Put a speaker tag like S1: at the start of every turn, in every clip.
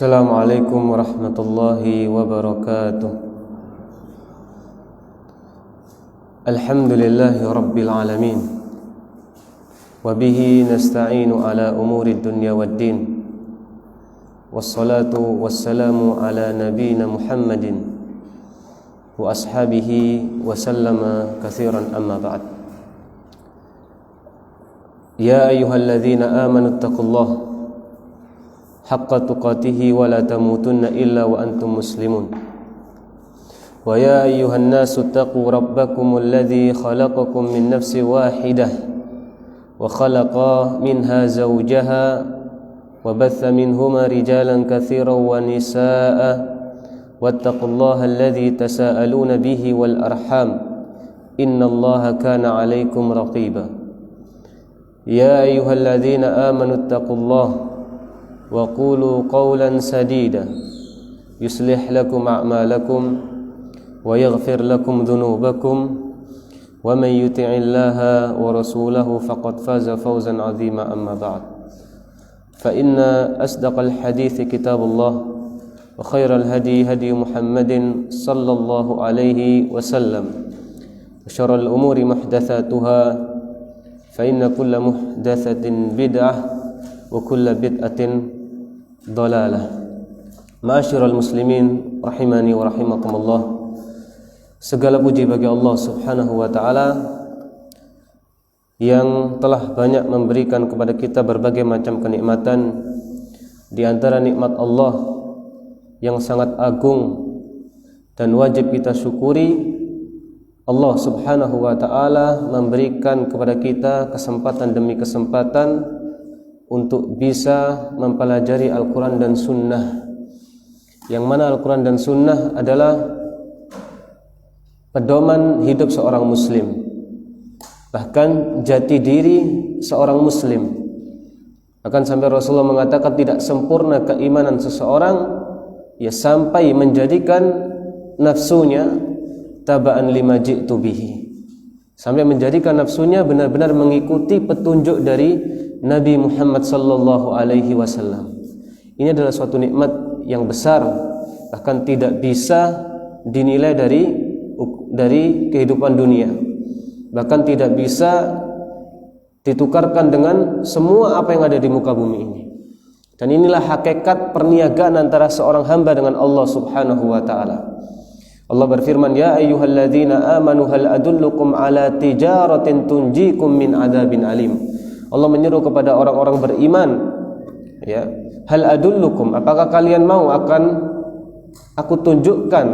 S1: Assalamualaikum warahmatullahi wabarakatuh. Alhamdulillahi rabbil alamin. Wabihi nasta'inu ala umuri dunya waddin. Wassalatu wassalamu ala nabiyina Muhammadin wa ashabihi wa sallama katsiran amma ba'd. Ya ayyuhalladzina amanu taqullaha haqqa tuqatih wa la tamutunna illa wa antum muslimun. Wa ya ayyuhan nasu taqu rabbakumul ladzi khalaqakum min nafsin wahidah wa khalaqa minha zawjaha wa batha minhuma rijalan katsiran wa nisaa'a wattaqullaha alladzi tasaaluna bihi wal arham innallaha kana 'alaikum raqiba. Ya ayyuhalladzina amanu taqullaha wa qulu qawlan sadida yuslih lakum a'malakum wa yaghfir lakum dhunubakum wa man yuti'illaha wa rasulahu faqad faza fawzan 'azima amma ba'd. Fa inna asdaqal hadithi kitabullah wa khairal hadi hadi Muhammadin sallallahu alaihi wasallam wa syarrul umuri muhdatsatuha fa inna kulla muhdatsatin bid'ah wa kulla bid'atin dalalah. Ma'asyiral muslimin rahimani wa rahimakumullah. Segala puji bagi Allah Subhanahu wa taala yang telah banyak memberikan kepada kita berbagai macam kenikmatan. Di antara nikmat Allah yang sangat agung dan wajib kita syukuri, Allah Subhanahu wa taala memberikan kepada kita kesempatan demi kesempatan untuk bisa mempelajari Al-Quran dan Sunnah, yang mana Al-Quran dan Sunnah adalah pedoman hidup seorang muslim, bahkan jati diri seorang muslim. Bahkan sampai Rasulullah mengatakan tidak sempurna keimanan seseorang sampai menjadikan nafsunya taba'an lima ji'tu bihi, sampai menjadikan nafsunya benar-benar mengikuti petunjuk dari Nabi Muhammad sallallahu alaihi wasallam. Ini adalah suatu nikmat yang besar, bahkan tidak bisa dinilai dari kehidupan dunia. Bahkan tidak bisa ditukarkan dengan semua apa yang ada di muka bumi ini. Dan inilah hakikat perniagaan antara seorang hamba dengan Allah Subhanahu wa taala. Allah berfirman, "Ya ayyuhalladzina amanu hal adullukum ala tijaratin tunjikum min adzabin alim." Allah menyeru kepada orang-orang beriman, ya, hal adullukum, apakah kalian mau akan aku tunjukkan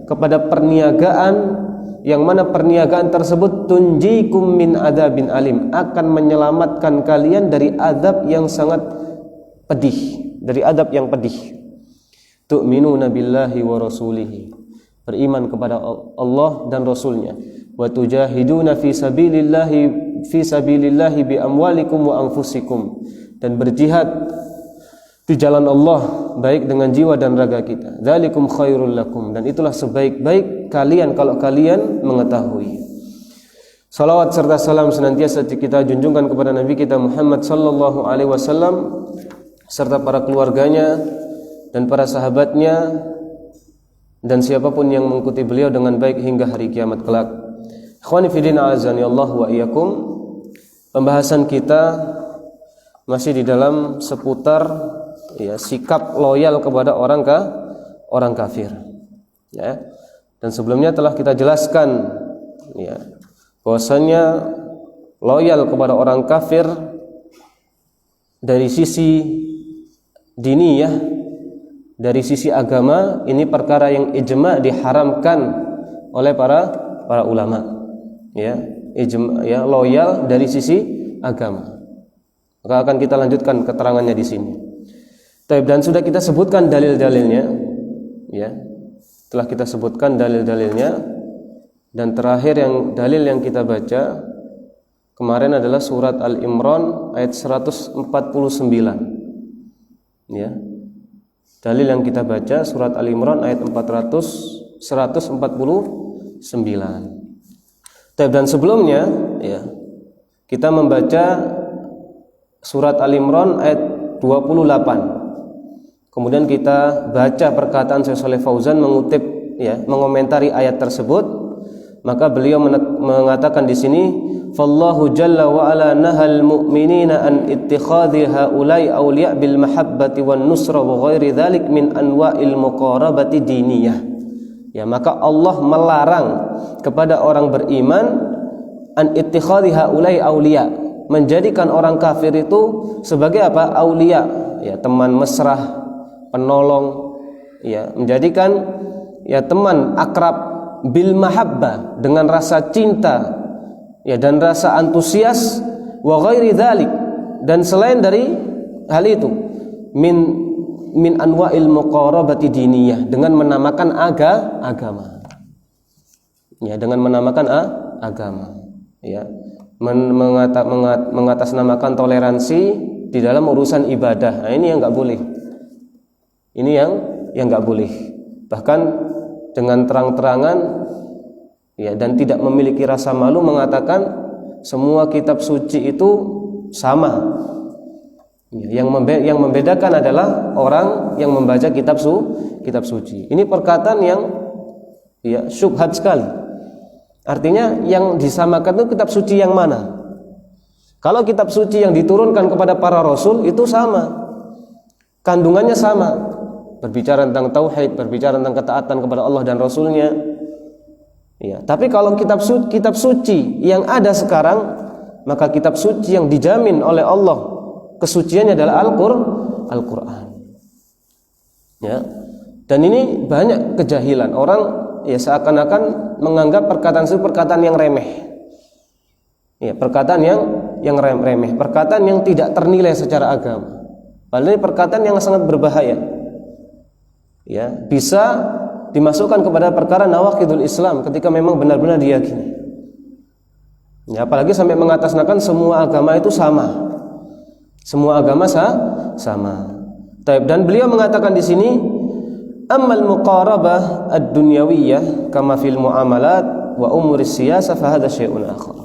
S1: kepada perniagaan yang mana perniagaan tersebut tunjikum min adzabin alim, akan menyelamatkan kalian dari azab yang sangat pedih, dari azab yang pedih. Tu'minuna billahi wa rasulihi, beriman kepada Allah dan Rasulnya. Wa tujahiduna fi sabilillahi bi amwalikum wa anfusikum, dan berjihad di jalan Allah baik dengan jiwa dan raga kita. Dzalikum khairul lakum, dan itulah sebaik-baik kalian kalau kalian mengetahui. Salawat serta salam senantiasa kita junjungkan kepada Nabi kita Muhammad sallallahu alaihi wasallam serta para keluarganya dan para sahabatnya dan siapapun yang mengikuti beliau dengan baik hingga hari kiamat kelak. Ikhwani fi din, a'azani Allah wa iyyakum. Pembahasan kita masih di dalam seputar sikap loyal kepada orang kafir. Ya. Dan sebelumnya telah kita jelaskan bahwasanya loyal kepada orang kafir dari sisi diniyah, dari sisi agama, ini perkara yang ijma' diharamkan oleh para ulama. Loyal dari sisi agama. Maka akan kita lanjutkan keterangannya di sini. Dan sudah kita sebutkan dalil-dalilnya, telah kita sebutkan dalil-dalilnya, dan terakhir dalil yang kita baca kemarin adalah surat Al-Imran ayat 149. Dalil yang kita baca surat Al-Imran ayat 149. Dan sebelumnya kita membaca surat Al-Imran ayat 28. kemudian kita baca perkataan Syekh Shalih Fauzan mengutip mengomentari ayat tersebut, maka beliau mengatakan di sini, fallahu jalla wa ala nahal mu'minina an ittikhadhi haula'i awliya bil mahabbati wan nusra wa ghairi dzalik min anwa'il muqarabati diniyah. Ya, maka Allah melarang kepada orang beriman an ittikhadhi haula'i awliya, menjadikan orang kafir itu sebagai apa? Aulia, ya, teman mesra, penolong, ya, menjadikan teman akrab bil mahabbah, dengan rasa cinta, ya, dan rasa antusias, wa ghairi dzalik, dan selain dari hal itu, min anwa'il muqarabati diniyah, dengan menamakan agama. Ya, dengan menamakan agama, ya. Mengatasnamakan toleransi di dalam urusan ibadah. Nah, ini yang enggak boleh. Ini yang enggak boleh. Bahkan dengan terang-terangan, ya, dan tidak memiliki rasa malu mengatakan semua kitab suci itu sama. Ya, yang membedakan adalah orang yang membaca kitab suci. Ini perkataan yang syubhat sekali. Artinya yang disamakan itu kitab suci yang mana? Kalau kitab suci yang diturunkan kepada para rasul itu sama, kandungannya sama, berbicara tentang tauhid, berbicara tentang ketaatan kepada Allah dan Rasulnya. Ya, tapi kalau kitab suci yang ada sekarang, maka kitab suci yang dijamin oleh Allah kesuciannya adalah Al-Quran. Ya, dan ini banyak kejahilan orang, ya, seakan-akan menganggap perkataan itu perkataan yang remeh. Ya, perkataan yang remeh, perkataan yang tidak ternilai secara agama. Padahal ini perkataan yang sangat berbahaya. Ya, bisa dimasukkan kepada perkara nawaqidul Islam ketika memang benar-benar diyakini. Ya, apalagi sampai mengatasnamakan semua agama itu sama. Semua agama sama. Dan beliau mengatakan di sini, ammal muqarabah ad-dunyawiyah kama fil muamalat wa umuris siyasah fa hadza syai'un akhar.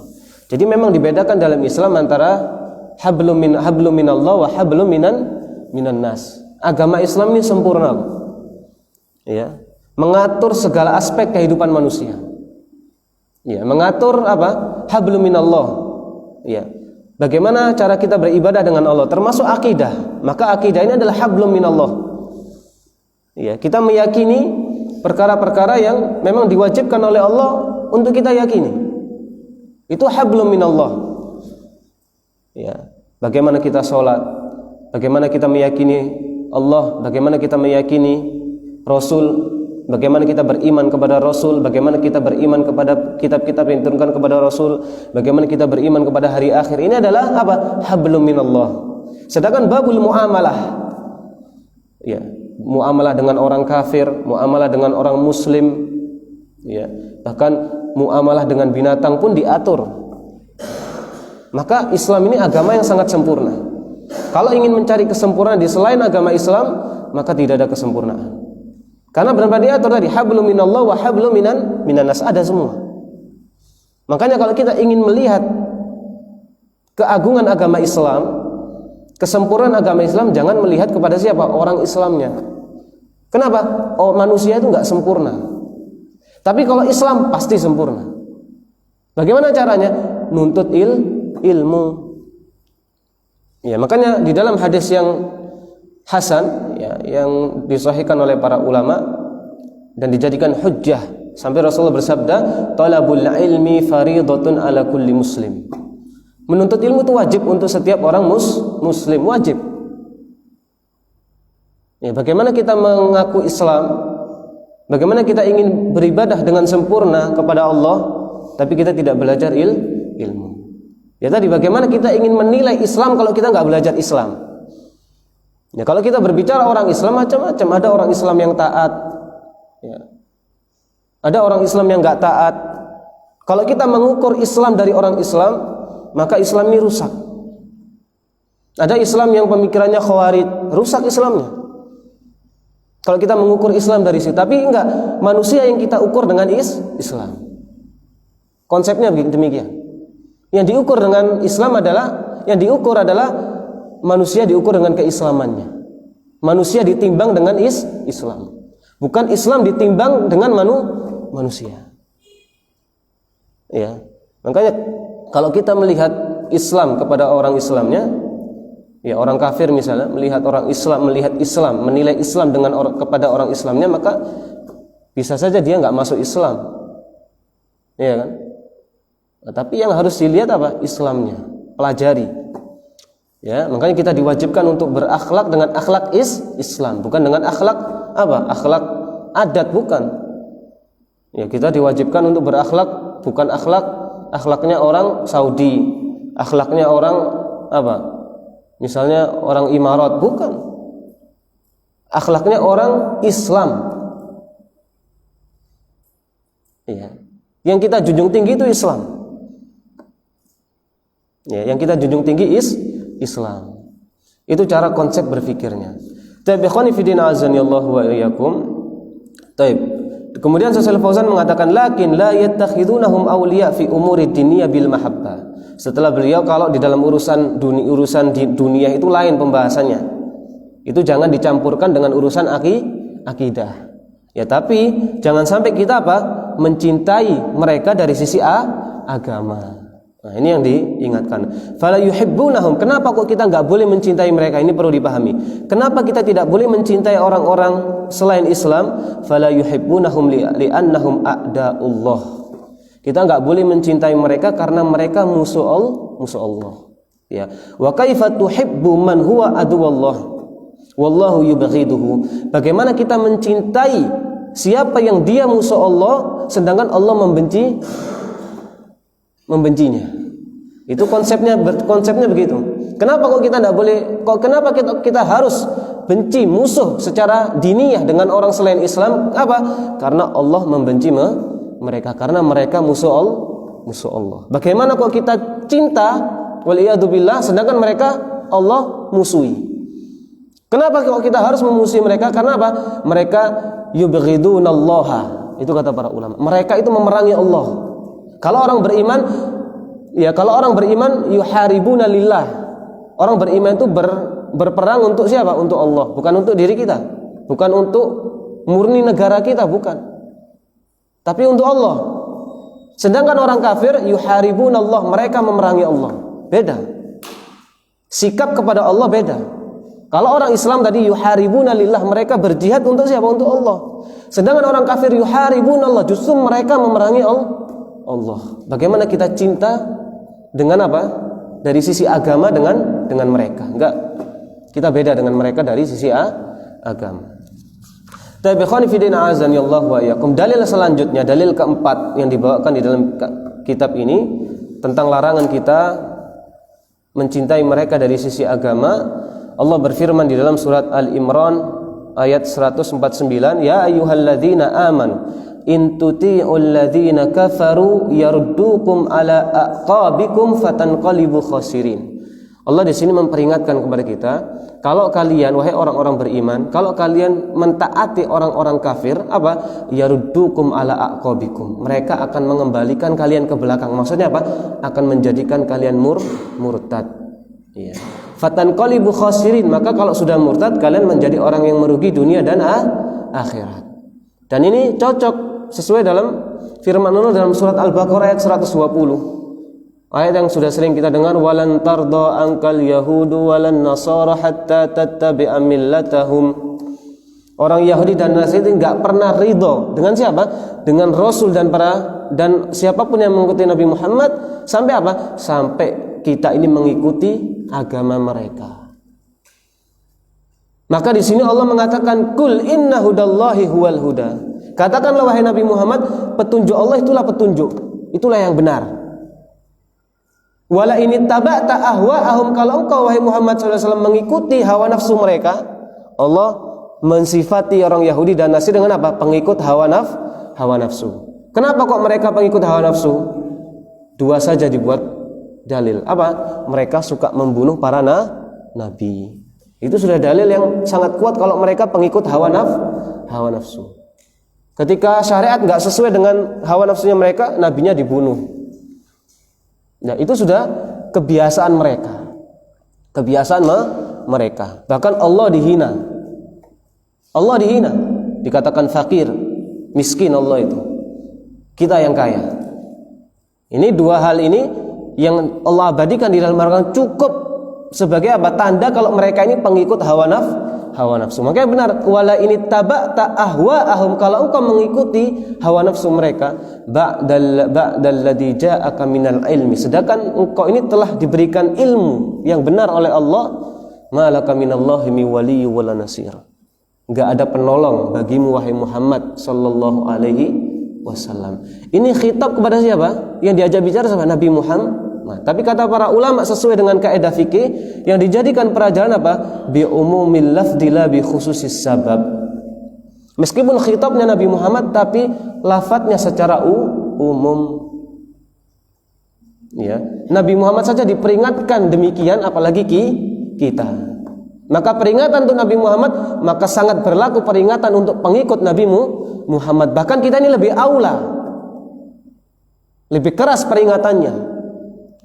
S1: Jadi memang dibedakan dalam Islam antara hablum minallah wa hablum minan nas. Agama Islam ini sempurna. Ya, mengatur segala aspek kehidupan manusia. Ya, mengatur apa? Hablum minallah. Ya. Bagaimana cara kita beribadah dengan Allah, termasuk akidah. Maka akidah ini adalah hablum minallah. Ya, kita meyakini perkara-perkara yang memang diwajibkan oleh Allah untuk kita yakini. Itu hablum minallah. Ya, bagaimana kita sholat, bagaimana kita meyakini Allah, bagaimana kita meyakini Rasul, bagaimana kita beriman kepada Rasul, bagaimana kita beriman kepada kitab-kitab yang diturunkan kepada Rasul, bagaimana kita beriman kepada hari akhir. Ini adalah apa? Hablum minallah. Sedangkan babul muamalah, ya, muamalah dengan orang kafir, muamalah dengan orang muslim, ya, bahkan muamalah dengan binatang pun diatur. Maka Islam ini agama yang sangat sempurna. Kalau ingin mencari kesempurnaan di selain agama Islam, maka tidak ada kesempurnaan. Karena benar-benar diatur tadi, hablum minallah wa hablum minan nas, ada semua. Makanya kalau kita ingin melihat keagungan agama Islam, kesempurnaan agama Islam, jangan melihat kepada siapa? Orang Islamnya. Kenapa? Oh, manusia itu enggak sempurna. Tapi kalau Islam pasti sempurna. Bagaimana caranya? Nuntut ilmu. Ya, makanya di dalam hadis yang hasan, ya, yang disahihkan oleh para ulama dan dijadikan hujjah, sampai Rasulullah bersabda, talabul ilmi faridatun ala kulli muslim. Menuntut ilmu itu wajib untuk setiap orang muslim, wajib. Ya, bagaimana kita mengaku Islam, bagaimana kita ingin beribadah dengan sempurna kepada Allah, tapi kita tidak belajar ilmu. Ya tadi, bagaimana kita ingin menilai Islam kalau kita nggak belajar Islam? Ya, kalau kita berbicara orang Islam macam-macam, ada orang Islam yang taat, ya, ada orang Islam yang nggak taat. Kalau kita mengukur Islam dari orang Islam, maka Islam ini rusak. Ada Islam yang pemikirannya khawarij, rusak Islamnya. Kalau kita mengukur Islam dari situ, tapi enggak, manusia yang kita ukur dengan Islam. Konsepnya demikian. Yang diukur dengan Islam adalah, yang diukur adalah manusia diukur dengan keislamannya. Manusia ditimbang dengan Islam. Bukan Islam ditimbang dengan manusia. Ya. Makanya kalau kita melihat Islam kepada orang Islamnya, ya orang kafir misalnya melihat Islam, menilai Islam kepada orang Islamnya, maka bisa saja dia nggak masuk Islam, ya kan? Tapi yang harus dilihat apa? Islamnya, pelajari. Ya, makanya kita diwajibkan untuk berakhlak dengan akhlak Islam, bukan dengan akhlak apa? Akhlak adat, bukan. Ya, kita diwajibkan untuk berakhlak bukan akhlaknya orang Saudi, akhlaknya orang apa? Misalnya orang Imarat, bukan. Akhlaknya orang Islam. Ya. Yang kita junjung tinggi itu Islam. Ya, yang kita junjung tinggi Islam. Itu cara konsep berfikirnya. Tabikhani fi din azanillahu wa iyyakum. Taib. Kemudian Syaikh Fauzan mengatakan lakin la yattakhidunahum awliya fi umuri diniyah bil mahabbah. Setelah beliau kalau di dalam urusan di dunia itu lain pembahasannya. Itu jangan dicampurkan dengan urusan akidah. Ya, tapi jangan sampai kita mencintai mereka dari sisi agama. Nah, ini yang diingatkan. Fala yuhibbunahum. Kenapa kok kita enggak boleh mencintai mereka? Ini perlu dipahami. Kenapa kita tidak boleh mencintai orang-orang selain Islam? Fala yuhibbunahum li'annahum a'da'ullah. Kita enggak boleh mencintai mereka karena mereka musuh Allah. Ya. Wa kaifa tuhibbu man huwa aduwallah wallahu yubghiduhu. Bagaimana kita mencintai siapa yang dia musuh Allah sedangkan Allah membencinya. Itu konsepnya begitu. Kenapa kok kita tidak boleh? Kenapa kita harus benci musuh secara diniyah dengan orang selain Islam? Apa? Karena Allah membenci mereka, karena mereka musuh Allah. Bagaimana kok kita cinta waliyadzubillah sedangkan mereka Allah musuhi? Kenapa kok kita harus memusuhi mereka? Karena apa? Mereka yubghidunallaha. Itu kata para ulama. Mereka itu memerangi Allah. Kalau orang beriman yuharibuna lillah. Orang beriman itu berperang untuk siapa? Untuk Allah, bukan untuk diri kita. Bukan untuk murni negara kita, bukan. Tapi untuk Allah. Sedangkan orang kafir yuharibuna Allah, mereka memerangi Allah. Beda. Sikap kepada Allah beda. Kalau orang Islam tadi yuharibuna lillah, mereka berjihad untuk siapa? Untuk Allah. Sedangkan orang kafir yuharibuna Allah, justru mereka memerangi Allah. Bagaimana kita cinta dengan apa? Dari sisi agama dengan mereka. Enggak. Kita beda dengan mereka dari sisi agama. Tabikhani fi din azanillahu wa iyyakum. Dalil selanjutnya, dalil keempat yang dibawakan di dalam kitab ini tentang larangan kita mencintai mereka dari sisi agama. Allah berfirman di dalam surat Al-Imran ayat 149, ya ayyuhalladzina amanu in tuti'ul ladzina kafaru yaruddukum ala aqabikum fatanqalibu khasirin. Allah di sini memperingatkan kepada kita, kalau kalian wahai orang-orang beriman, kalau kalian mentaati orang-orang kafir, apa? Yaruddukum ala aqabikum. Mereka akan mengembalikan kalian ke belakang. Maksudnya apa? Akan menjadikan kalian murtad. Iya. Fatanqalibu khasirin, maka kalau sudah murtad kalian menjadi orang yang merugi dunia dan akhirat. Dan ini cocok sesuai dalam firman Allah dalam surat Al-Baqarah ayat 120. Ayat yang sudah sering kita dengar, walan tarda ankal yahudu walan nasara hatta tattabi'a millatahum. Orang Yahudi dan Nasrani enggak pernah ridho dengan siapa? Dengan Rasul dan siapapun yang mengikuti Nabi Muhammad sampai apa? Sampai kita ini mengikuti agama mereka. Maka di sini Allah mengatakan kul inna hudallahi huwal huda. Katakanlah wahai Nabi Muhammad, petunjuk Allah itulah petunjuk. Itulah yang benar. Wala ini taba'ta ahwa'ahum, kalau engkau wahai Muhammad SAW mengikuti hawa nafsu mereka, Allah mensifati orang Yahudi dan Nasrani dengan apa? Pengikut hawa nafsu. Kenapa kok mereka pengikut hawa nafsu? Dua saja dibuat dalil. Apa? Mereka suka membunuh para nabi. Itu sudah dalil yang sangat kuat kalau mereka pengikut hawa nafsu. Ketika syariat nggak sesuai dengan hawa nafsunya mereka, nabinya dibunuh. Nah, itu sudah kebiasaan mereka. Kebiasaan mereka. Bahkan Allah dihina. Allah dihina, dikatakan fakir, miskin Allah itu. Kita yang kaya. Ini dua hal ini yang Allah abadikan di dalam Al-Quran cukup sebagai apa? Tanda kalau mereka ini pengikut hawa nafsu. Makanya benar, wala ini taba'ta ahwa'ahum, kalau engkau mengikuti hawa nafsu mereka, ba'dal ladzi ja'aka minal ilmi, sedangkan engkau ini telah diberikan ilmu yang benar oleh Allah, malaka minallahi min waliyyin wala nasir. Enggak ada penolong bagimu wahai Muhammad sallallahu alaihi wasallam. Ini khitab kepada siapa? Yang diajak bicara siapa? Nabi Muhammad. Tapi kata para ulama sesuai dengan kaidah fikih yang dijadikan pelajaran apa? Bi umumil lafdzi la bi khususis sabab. Meskipun khitabnya Nabi Muhammad tapi lafadznya secara umum. Ya, Nabi Muhammad saja diperingatkan demikian apalagi kita. Maka peringatan untuk Nabi Muhammad maka sangat berlaku peringatan untuk pengikut Nabi Muhammad. Bahkan kita ini lebih aula, lebih keras peringatannya.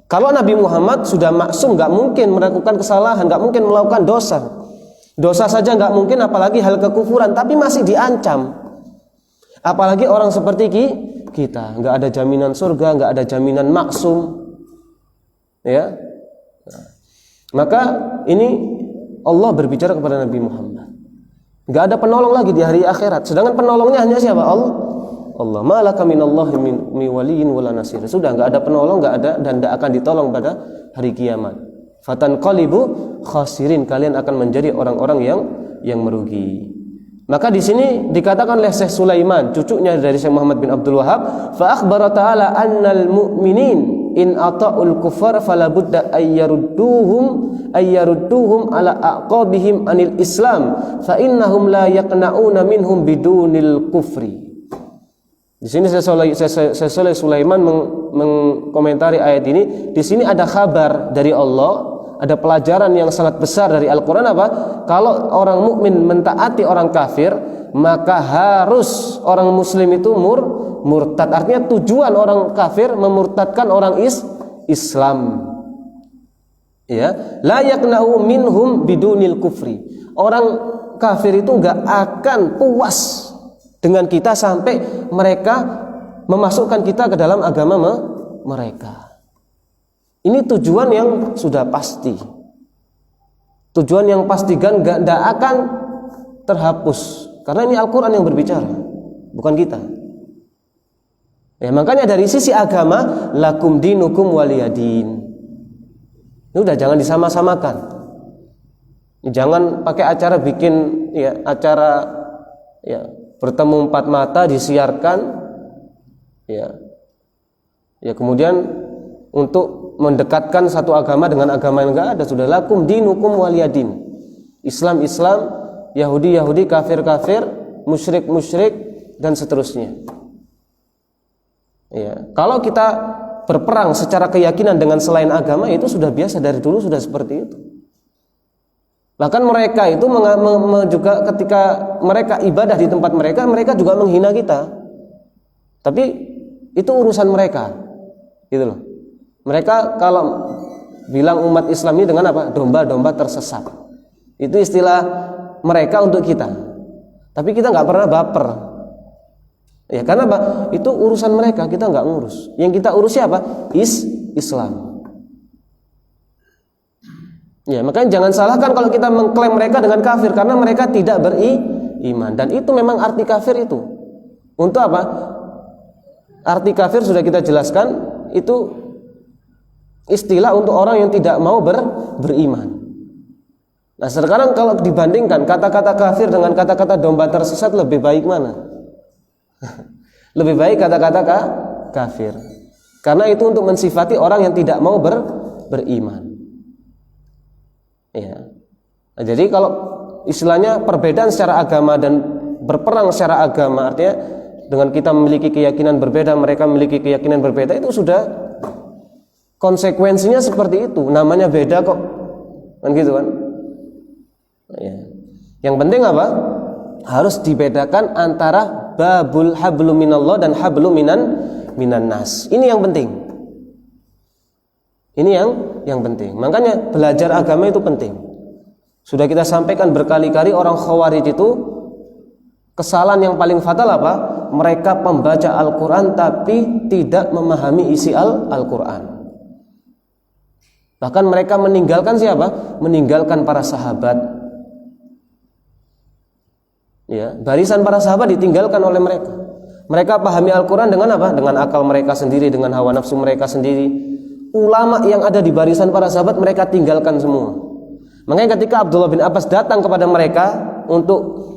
S1: Kalau Nabi Muhammad sudah maksum, nggak mungkin melakukan kesalahan, nggak mungkin melakukan dosa. Dosa saja nggak mungkin, apalagi hal kekufuran. Tapi masih diancam. Apalagi orang seperti kita, nggak ada jaminan surga, nggak ada jaminan maksum. Ya, maka ini Allah berbicara kepada Nabi Muhammad. Enggak ada penolong lagi di hari akhirat. Sedangkan penolongnya hanya siapa? Allah. Malaka minallahi min waliyyin wala nasir. Sudah enggak ada penolong, enggak ada dan enggak akan ditolong pada hari kiamat. Fatanqalibu khasirin, kalian akan menjadi orang-orang yang merugi. Maka di sini dikatakan oleh Syekh Sulaiman, cucunya dari Syekh Muhammad bin Abdul Wahhab, fa akhbara ta'ala annal mu'minin in ata'ul kufar falabudda ayyarudduhum ala aqabihim anil Islam fa innahum la yaqna'una minhum bidunil kufri. Di sini Syekh Sulaiman mengkomentari ayat ini. Di sini ada kabar dari Allah, ada pelajaran yang sangat besar dari Al-Quran apa? Kalau orang mukmin mentaati orang kafir, maka harus orang muslim itu murtad. Artinya tujuan orang kafir memurtadkan orang Islam. Ya, la yaqna'u minhum bidunil kufri. Orang kafir itu enggak akan puas dengan kita sampai mereka memasukkan kita ke dalam agama mereka. Ini tujuan yang sudah pasti. Tujuan yang pasti kan enggak akan terhapus. Karena ini Al-Quran yang berbicara, bukan kita. Ya, makanya dari sisi agama, lakum dinukum waliyadin. Ini udah jangan disama-samakan. Jangan pakai acara bikin acara bertemu empat mata disiarkan, ya kemudian untuk mendekatkan satu agama dengan agama yang enggak ada. Sudah lakum dinukum waliyadin. Islam, Yahudi, kafir, musyrik dan seterusnya. Ya, kalau kita berperang secara keyakinan dengan selain agama, itu sudah biasa, dari dulu sudah seperti itu. Bahkan mereka itu juga ketika mereka ibadah di tempat mereka juga menghina kita. Tapi itu urusan mereka, gitu loh. Mereka kalau bilang umat Islam ini dengan apa? Domba-domba tersesat. Itu istilah mereka untuk kita. Tapi kita nggak pernah baper. Ya karena apa? Itu urusan mereka, kita nggak ngurus. Yang kita urus siapa? Islam. Ya, makanya jangan salahkan kalau kita mengklaim mereka dengan kafir, karena mereka tidak beriman. Dan itu memang arti kafir itu. Untuk apa? Arti kafir sudah kita jelaskan, itu istilah untuk orang yang tidak mau beriman. Nah sekarang kalau dibandingkan kata-kata kafir dengan kata-kata domba tersesat, lebih baik mana? Lebih baik kata-kata kafir. Karena itu untuk mensifati orang yang tidak mau beriman. Ya. Nah, jadi kalau istilahnya perbedaan secara agama dan berperang secara agama, artinya dengan kita memiliki keyakinan berbeda, mereka memiliki keyakinan berbeda, itu sudah konsekuensinya seperti itu. Namanya beda kok, kan gitu kan? Ya. Yang penting apa? Harus dibedakan antara babul hablum minallah dan hablum minan nas. Ini yang penting. Ini yang penting. Makanya belajar agama itu penting. Sudah kita sampaikan berkali-kali, orang Khawarij itu Kesalahan yang paling fatal apa? Mereka pembaca Al-Quran tapi tidak memahami isi Al-Quran. Bahkan mereka meninggalkan siapa? Meninggalkan para sahabat. Ya, barisan para sahabat ditinggalkan oleh mereka. Mereka pahami Al-Quran dengan apa? Dengan akal mereka sendiri, dengan hawa nafsu mereka sendiri. Ulama yang ada di barisan para sahabat mereka tinggalkan semua. Makanya ketika Abdullah bin Abbas datang kepada mereka untuk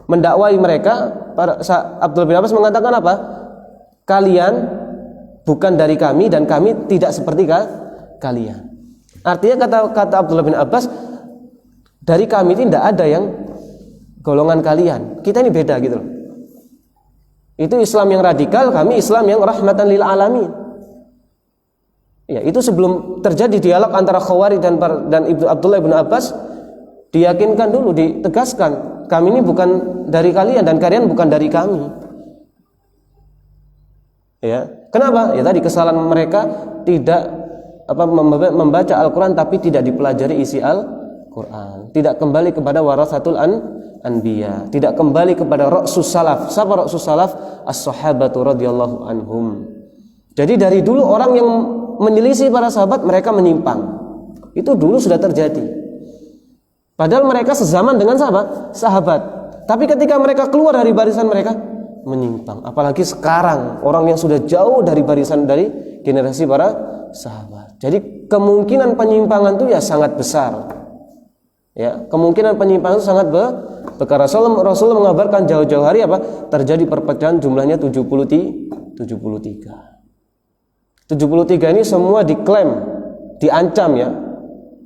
S1: mendakwai mereka, Abdullah bin Abbas mengatakan apa? Kalian bukan dari kami dan kami tidak seperti kalian. Artinya kata Abdullah bin Abbas, dari kami tidak ada yang golongan kalian. Kita ini beda gitu loh. Itu Islam yang radikal, kami Islam yang rahmatan lil alamin. Ya, itu sebelum terjadi dialog antara Khawarij dan Abdullah bin Abbas, diyakinkan dulu, ditegaskan, kami ini bukan dari kalian dan kalian bukan dari kami. Ya, kenapa? Ya tadi kesalahan mereka tidak membaca Al-Quran tapi tidak dipelajari isi Al-Quran, tidak kembali kepada warasatul anbiya, tidak kembali kepada ra'sus salaf. Siapa ra'sus salaf? As-sahabatu radhiyallahu anhum. Jadi dari dulu orang yang menyelisih para sahabat mereka menyimpang. Itu dulu sudah terjadi. Padahal mereka sezaman dengan sahabat. Tapi ketika mereka keluar dari barisan mereka menyimpang. Apalagi sekarang orang yang sudah jauh dari barisan dari generasi para sahabat. Jadi kemungkinan penyimpangan itu ya sangat besar. Ya, kemungkinan penyimpangan itu sangat besar. Rasul mengabarkan jauh-jauh hari apa? Terjadi perpecahan jumlahnya 73. 73 ini semua diklaim, diancam ya.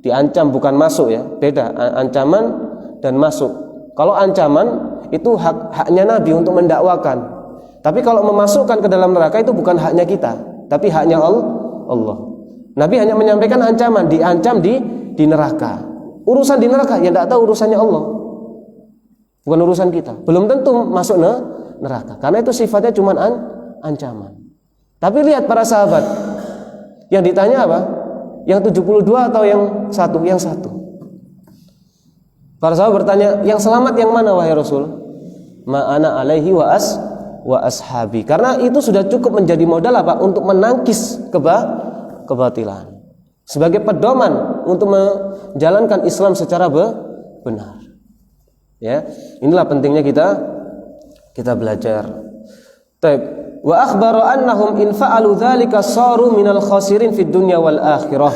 S1: Diancam bukan masuk ya. Beda ancaman dan masuk. Kalau ancaman itu haknya Nabi untuk mendakwakan. Tapi kalau memasukkan ke dalam neraka itu bukan haknya kita, tapi haknya Allah. Nabi hanya menyampaikan ancaman, diancam di neraka. Urusan di neraka yang tidak tahu urusannya Allah. Bukan urusan kita. Belum tentu masuk neraka. Karena itu sifatnya cuma ancaman. Tapi lihat para sahabat. Yang ditanya apa? Yang 72 atau yang satu? Yang satu. Para sahabat bertanya, yang selamat yang mana wahai Rasul? Ma'ana alaihi wa ashabi. Karena itu sudah cukup menjadi modal apa? Untuk menangkis kebatilan. Sebagai pedoman untuk menjalankan Islam secara benar. Ya, inilah pentingnya kita belajar. Baik. Wa akhbara annahum in fa'alu dzalika saru minal khasirin fid dunya wal akhirah.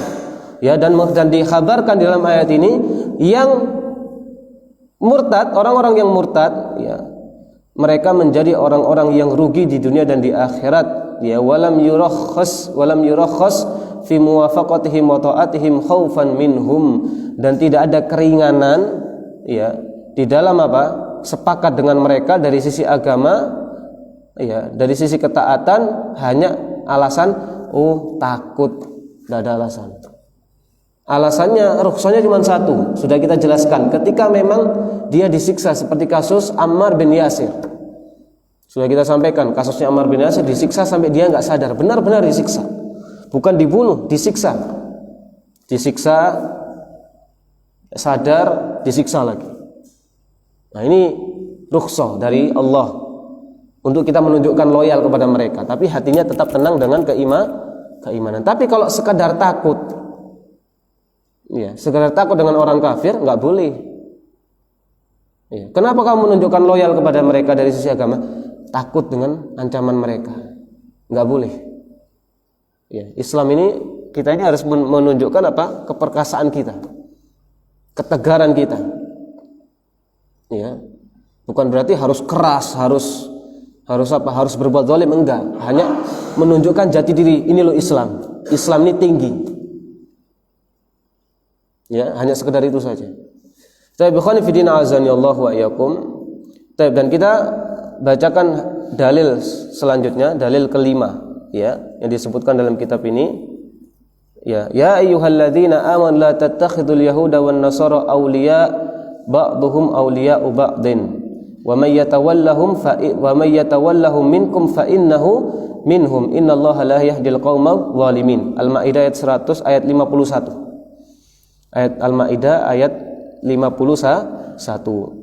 S1: Ya, dan dikhabarkan dalam ayat ini yang murtad, orang-orang yang murtad ya, mereka menjadi orang-orang yang rugi di dunia dan di akhirat. Ya, walam yurakhas fi muwafaqatihim wa ta'atihim khaufan minhum, dan tidak ada keringanan ya di dalam apa? Sepakat dengan mereka dari sisi agama. Ya, dari sisi ketaatan hanya alasan takut, tidak ada alasan. Alasannya rukhsahnya cuma satu, sudah kita jelaskan. Ketika memang dia disiksa seperti kasus Ammar bin Yasir. Sudah kita sampaikan kasusnya Ammar bin Yasir, disiksa sampai dia nggak sadar, benar-benar disiksa. Bukan dibunuh, disiksa. Disiksa sadar, disiksa lagi. Nah, ini rukhsah dari Allah untuk kita menunjukkan loyal kepada mereka, tapi hatinya tetap tenang dengan keimanan. Tapi kalau sekadar takut, ya, sekadar takut dengan orang kafir nggak boleh. Ya, kenapa kamu menunjukkan loyal kepada mereka dari sisi agama? Takut dengan ancaman mereka, nggak boleh. Ya, Islam ini kita ini harus menunjukkan apa? Keperkasaan kita, ketegaran kita. Ya, bukan berarti harus keras, harus berbuat zalim, enggak. Hanya menunjukkan jati diri, ini loh Islam. Islam ini tinggi. Ya, hanya sekedar itu saja. Taib ikhwani fillah azani Allah wa iyyakum. Taib, dan kita bacakan dalil selanjutnya, dalil kelima ya, yang disebutkan dalam kitab ini. Ya ayyuhalladzina amanu la tattakhidul yahuda wan nasara awliya ba'dhum awliya'u ba'din. Wa may yatawallahum minkum fa innahu minhum innallaha la yahdil qaumal zalimin. Al-Maidah ayat 100 ayat 51. Ayat Al-Maidah ayat 51.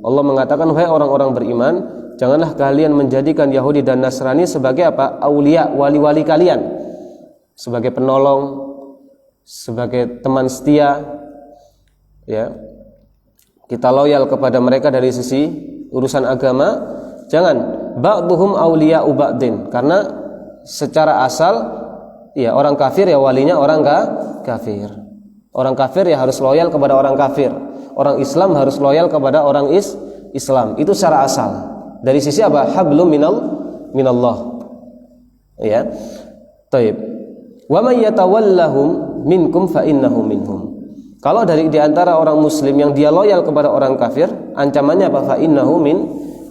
S1: Allah mengatakan, wahai orang-orang beriman, janganlah kalian menjadikan Yahudi dan Nasrani sebagai apa? Aulia, wali-wali kalian, sebagai penolong, sebagai teman setia. Ya, kita loyal kepada mereka dari sisi urusan agama. Jangan ba'duhum auliya'u ba'din, karena secara asal ya orang kafir ya walinya orang kafir. Orang kafir ya harus loyal kepada orang kafir. Orang Islam harus loyal kepada orang Islam. Itu secara asal. Dari sisi apa? Hablum minallah. Ya. Taib. Wa may yatawallahum minkum fa innahu minhum. Kalau di antara orang muslim yang dia loyal kepada orang kafir, ancamannya apa? Fa innahu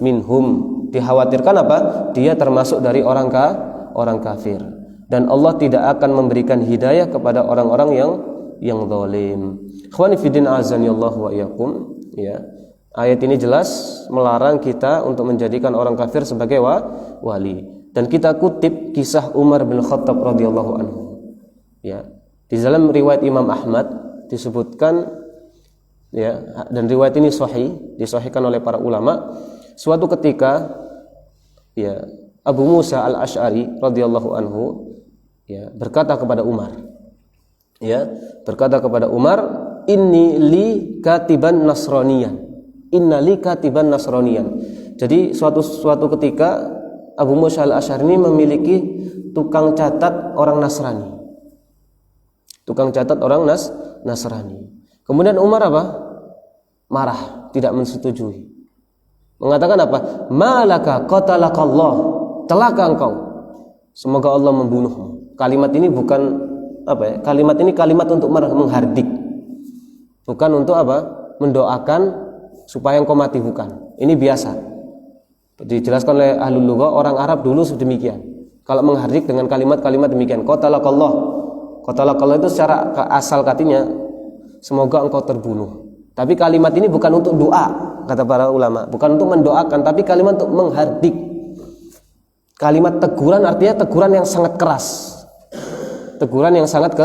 S1: minhum. Dikhawatirkan apa? Dia termasuk dari orang kafir. Dan Allah tidak akan memberikan hidayah kepada orang-orang yang zalim. Ikhwani fi din azanillahu wa iyyakum, ya. Ayat ini jelas melarang kita untuk menjadikan orang kafir sebagai wali. Dan kita kutip kisah Umar bin Khattab radhiyallahu anhu. Ya. Di dalam riwayat Imam Ahmad disebutkan, ya, dan riwayat ini sahih, disahihkan oleh para ulama. Suatu ketika, ya, Abu Musa al-Asy'ari radhiyallahu anhu, ya, berkata kepada Umar, inni li katiban nasraniyan. Inna li katiban nasraniyan. Jadi suatu ketika Abu Musa al-Asy'ari ini memiliki tukang catat orang Nasrani. Tukang catat orang Nasrani. Kemudian Umar apa? Marah, tidak menyetujui. Mengatakan apa? Malaka qatalakallah. Celaka engkau. Semoga Allah membunuhmu. Kalimat ini bukan apa ya? Kalimat ini kalimat untuk menghardik. Bukan untuk apa? Mendoakan supaya engkau mati, bukan. Ini biasa. Dijelaskan oleh ahlul lughah, orang Arab dulu sedemikian. Kalau menghardik dengan kalimat-kalimat demikian, qatalakallah. Qatalakallah itu secara asal katanya semoga engkau terbunuh. Tapi kalimat ini bukan untuk doa, kata para ulama, bukan untuk mendoakan, tapi kalimat untuk menghardik. Kalimat teguran artinya teguran yang sangat keras. Teguran yang sangat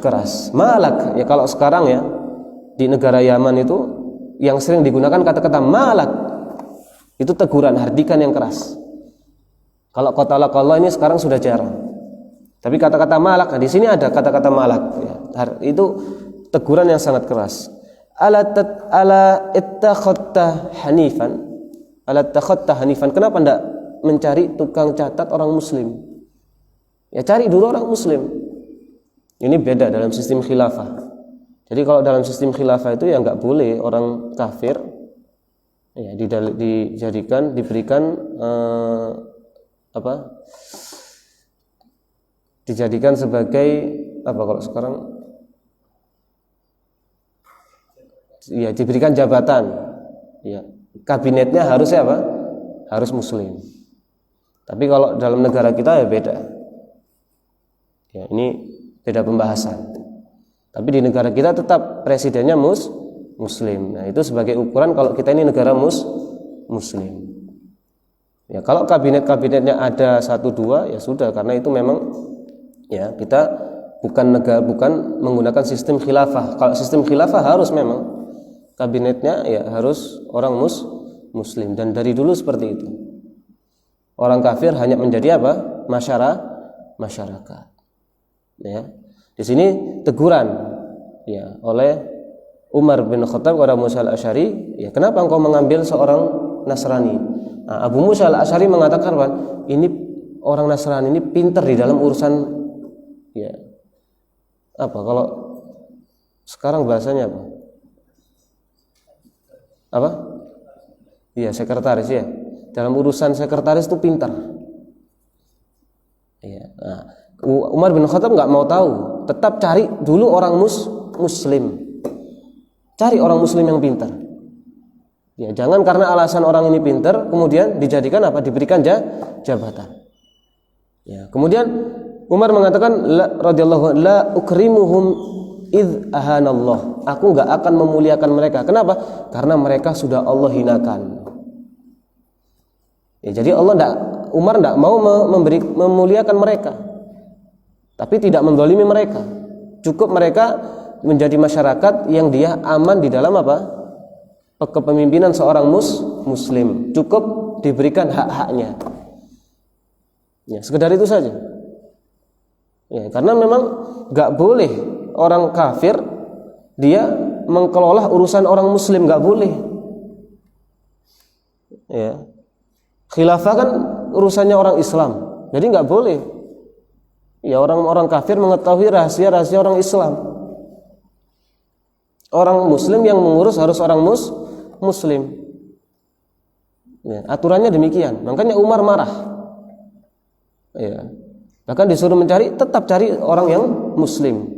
S1: keras. Malak, ya kalau sekarang ya di negara Yaman itu yang sering digunakan kata-kata malak. Itu teguran, hardikan yang keras. Kalau qatalakallah ini sekarang sudah jarang. Tapi kata-kata malak, nah di sini ada kata-kata malak, ya. Itu teguran yang sangat keras. Ala ittakhadta hanifan. Ala ittakhadta hanifan. Kenapa enggak mencari tukang catat orang muslim? Ya cari dulu orang muslim. Ini beda dalam sistem khilafah. Jadi kalau dalam sistem khilafah itu ya enggak boleh orang kafir ya diberikan dijadikan sebagai apa kalau sekarang ya diberikan jabatan, ya kabinetnya harusnya apa? Harus muslim. Tapi kalau dalam negara kita ya beda. Ya ini beda pembahasan. Tapi di negara kita tetap presidennya muslim. Nah itu sebagai ukuran kalau kita ini negara muslim. Ya kalau kabinetnya ada 1-2 ya sudah, karena itu memang ya kita bukan menggunakan sistem khilafah. Kalau sistem khilafah harus memang kabinetnya ya harus orang muslim, dan dari dulu seperti itu. Orang kafir hanya menjadi apa? Masyarakat. Ya. Di sini teguran ya oleh Umar bin Khattab kepada Musa al-Asy'ari, ya kenapa engkau mengambil seorang Nasrani? Nah, Abu Musa al-Asy'ari mengatakan, ini orang Nasrani ini pintar di dalam urusan ya apa kalau sekarang bahasanya apa? Apa? Iya, sekretaris ya. Dalam urusan sekretaris itu pintar. Iya. Nah, Umar bin Khattab nggak mau tahu, tetap cari dulu orang muslim. Cari orang muslim yang pintar. Ya, jangan karena alasan orang ini pintar kemudian dijadikan apa? Diberikan jabatan. Ya, kemudian Umar mengatakan radhiyallahu la ukrimuhum id ahanallah. Aku enggak akan memuliakan mereka. Kenapa? Karena mereka sudah Allah hinakan. Ya, jadi Umar enggak mau memuliakan mereka. Tapi tidak menzalimi mereka. Cukup mereka menjadi masyarakat yang dia aman di dalam apa? Kepemimpinan seorang muslim. Cukup diberikan hak-haknya. Ya, sekedar itu saja. Ya, karena memang nggak boleh orang kafir dia mengelola urusan orang muslim, nggak boleh. Ya, khilafah kan urusannya orang Islam, jadi nggak boleh. Ya, orang-orang kafir mengetahui rahasia-rahasia orang Islam. Orang muslim yang mengurus harus orang muslim. Ya, aturannya demikian. Makanya Umar marah. Ya. Bahkan disuruh tetap cari orang yang muslim.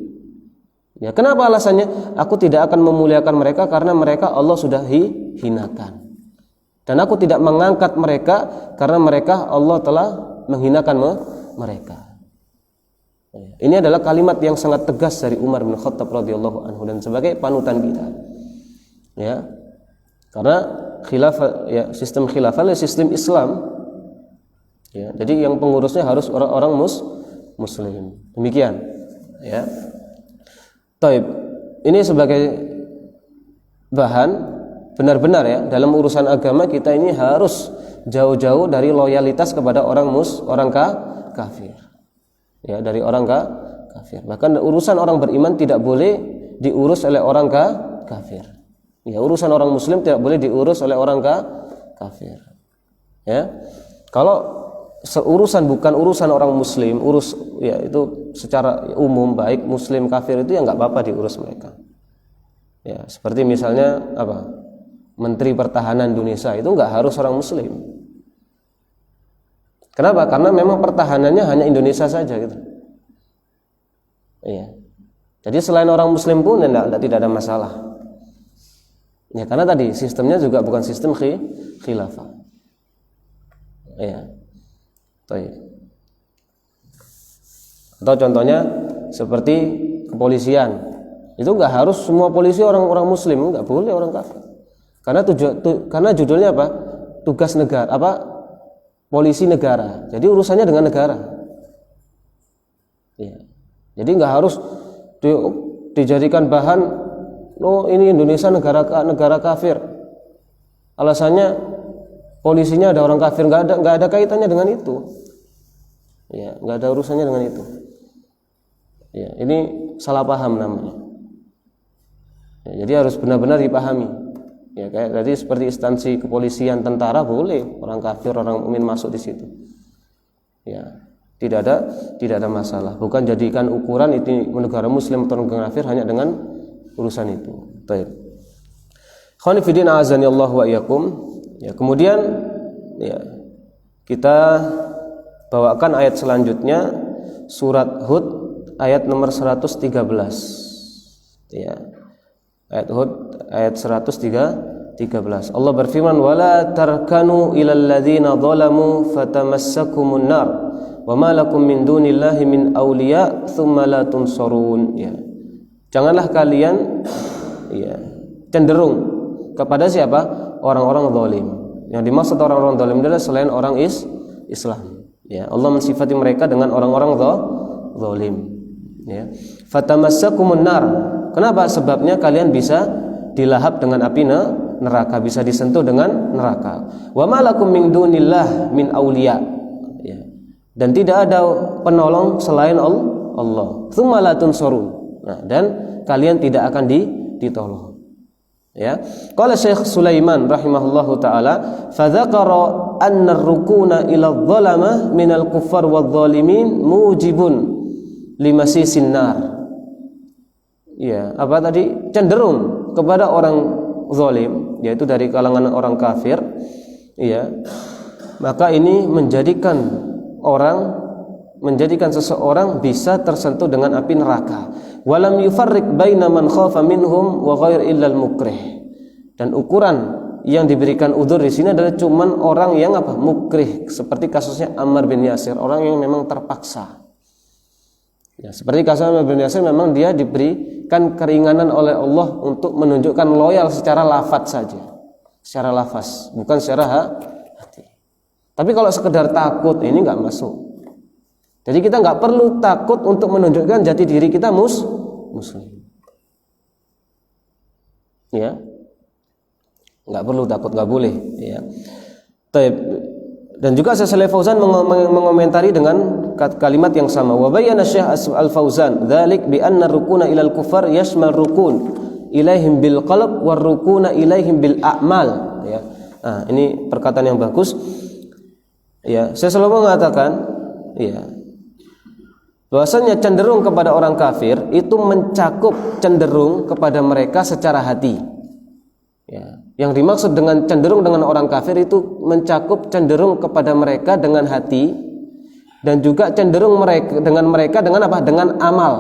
S1: Ya, kenapa alasannya? Aku tidak akan memuliakan mereka karena mereka Allah sudah hinakan. Dan aku tidak mengangkat mereka karena mereka Allah telah menghinakan mereka. Ya. Ini adalah kalimat yang sangat tegas dari Umar bin Khattab radhiyallahu anhu dan sebagai panutan kita. Ya. Karena khilafah, ya, sistem khilafah adalah sistem Islam. Ya, jadi yang pengurusnya harus orang-orang muslim. Demikian. Ya. Taib. Ini sebagai bahan benar-benar ya dalam urusan agama kita ini harus jauh-jauh dari loyalitas kepada orang kafir. Ya, dari orang kafir. Bahkan urusan orang beriman tidak boleh diurus oleh orang kafir. Ya, urusan orang muslim tidak boleh diurus oleh orang kafir. Ya. Kalau seurusan bukan urusan orang muslim, ya itu secara umum baik muslim kafir itu ya nggak apa-apa diurus mereka. Ya, seperti misalnya Menteri Pertahanan Indonesia itu nggak harus orang muslim. Kenapa? Karena memang pertahanannya hanya Indonesia saja gitu. Iya. Jadi selain orang muslim pun tidak ada masalah. Ya, karena tadi sistemnya juga bukan sistem khilafah. Iya. Atau contohnya seperti kepolisian, itu nggak harus semua polisi orang muslim, nggak boleh orang kafir. Karena judulnya apa? Tugas negara, polisi negara. Jadi urusannya dengan negara. Ya. Jadi nggak harus dijadikan bahan, ini Indonesia negara kafir. Alasannya polisinya ada orang kafir, nggak ada kaitannya dengan itu. Ya, nggak ada urusannya dengan itu. Ya, ini salah paham namanya. Ya, jadi harus benar-benar dipahami. Ya, kayak tadi seperti instansi kepolisian, tentara boleh orang kafir, orang mukmin masuk di situ. Ya, tidak ada masalah. Bukan jadikan ukuran itu negara muslim atau negara kafir hanya dengan urusan itu. Baik. Khawani fillah azani Allah wa iyyakum. Ya, kemudian ya, kita bawakan ayat selanjutnya surat Hud ayat nomor 113. Ya. Ayat Hud ayat 113. Allah berfirman wala tarkanu ilal ladzina zalamu fatamassakumun nar wama lakum min dunillahi min awliya tsumma la tunsarun. Ya. Janganlah kalian ya cenderung kepada siapa? Orang-orang zalim. Yang dimaksud orang-orang zalim adalah selain orang Islam. Ya, Allah mensifati mereka dengan orang-orang zalim. Ya. Fatamassakumun nar. Kenapa? Sebabnya kalian bisa dilahap dengan api neraka, bisa disentuh dengan neraka. Wa malakum min dunillah min auliya. Ya. Dan tidak ada penolong selain Allah. Tsumma la tunsurun. Nah, dan kalian tidak akan ditolong. Ya, qala Syekh Sulaiman rahimahullahu taala fa dzakara anna ar-rukuna ila adh-dhalama minal kuffar wadh-dhalimin mujibun limasisin nar. Ya, apa tadi? Cenderung kepada orang zalim, yaitu dari kalangan orang kafir, ya. Maka ini menjadikan seseorang bisa tersentuh dengan api neraka. Walam yufarriq baina man khafa minhum wa ghair illa al-mukrih. Dan ukuran yang diberikan udzur di sini adalah cuman orang yang mukrih, seperti kasusnya Ammar bin Yasir, orang yang memang terpaksa. Ya, seperti kasus Ammar bin Yasir memang dia diberikan keringanan oleh Allah untuk menunjukkan loyal secara lafaz saja. Secara lafaz, bukan secara hati. Tapi kalau sekedar takut ini enggak masuk. Jadi kita nggak perlu takut untuk menunjukkan jati diri kita muslim. Ya, nggak perlu takut, nggak boleh. Ya. Taib. Dan juga Syekh Shalih Fauzan mengomentari dengan kalimat yang sama. Wa bayyana Syekh Al-Fauzan dzalik bi anna rukuna ilal kufar yashmal rukun ilaihim bil qalb war rukuna ilaihim bil a'mal, ya. Nah, ini perkataan yang bagus. Ya, saya selalu mengatakan, ya, bahwasanya cenderung kepada orang kafir itu mencakup cenderung kepada mereka secara hati. Ya, yang dimaksud dengan cenderung dengan orang kafir itu mencakup cenderung kepada mereka dengan hati dan juga cenderung mereka dengan apa? Dengan amal,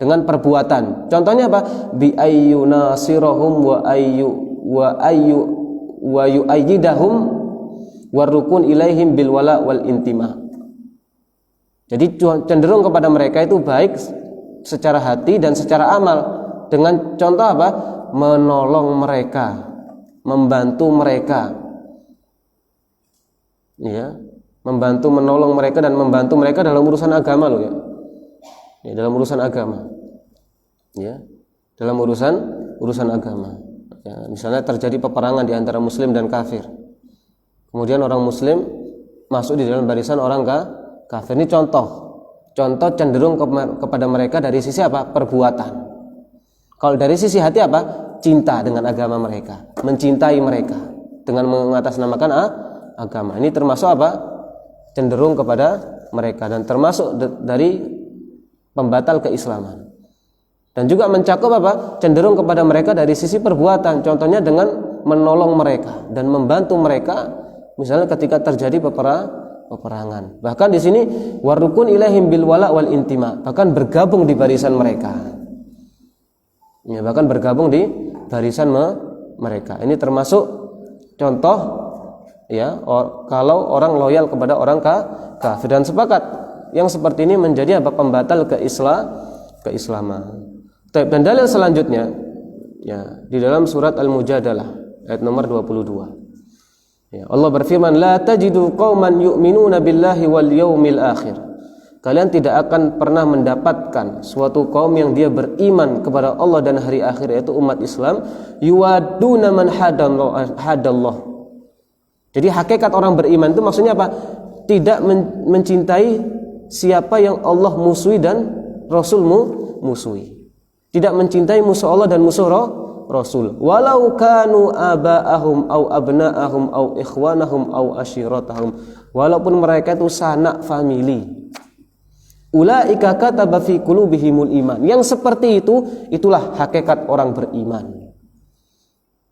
S1: dengan perbuatan. Contohnya apa? Bi ayyunasirahum wa yu'ayyidahum warukun ilaihim bil wala wal intimah. Jadi cenderung kepada mereka itu baik secara hati dan secara amal. Dengan contoh apa? Menolong mereka, membantu mereka, ya, menolong mereka dan membantu mereka dalam urusan agama loh, ya, ya, dalam urusan agama, ya, dalam urusan agama. Ya, misalnya terjadi peperangan di antara Muslim dan kafir, kemudian orang Muslim masuk di dalam barisan orang kafir. Ini contoh cenderung kepada mereka dari sisi apa? Perbuatan. Kalau dari sisi hati apa? Cinta dengan agama mereka, mencintai mereka dengan mengatasnamakan agama. Ini termasuk apa? Cenderung kepada mereka dan termasuk dari pembatal keislaman. Dan juga mencakup apa? Cenderung kepada mereka dari sisi perbuatan. Contohnya dengan menolong mereka dan membantu mereka, misalnya ketika terjadi peperangan. Bahkan di sini warukun ilaihim bil wala wal intima, bahkan bergabung di barisan mereka. Ya, bahkan bergabung di barisan mereka. Ini termasuk contoh, ya, kalau orang loyal kepada orang kafir. Dan sepakat yang seperti ini menjadi apa? Pembatal keislaman. Dan dalil selanjutnya, ya, di dalam surat Al-Mujadalah ayat nomor 22. Ya, Allah berfirman, la tajidu qauman yu'minuna billahi wal yawmil akhir. Kalian tidak akan pernah mendapatkan suatu kaum yang dia beriman kepada Allah dan hari akhir, yaitu umat Islam, yuwaduna man hadallah. Jadi hakikat orang beriman itu maksudnya apa? Tidak mencintai siapa yang Allah musuhi dan Rasulmu musuhi. Tidak mencintai musuh Allah dan musuh Rasul. Walau kanu aba'ahum au abna'ahum au ikhwanahum au ashiratahum. Walaupun mereka itu sanak famili. Ulaika kataba fi qulubihimul iman. Yang seperti itu, itulah hakikat orang beriman.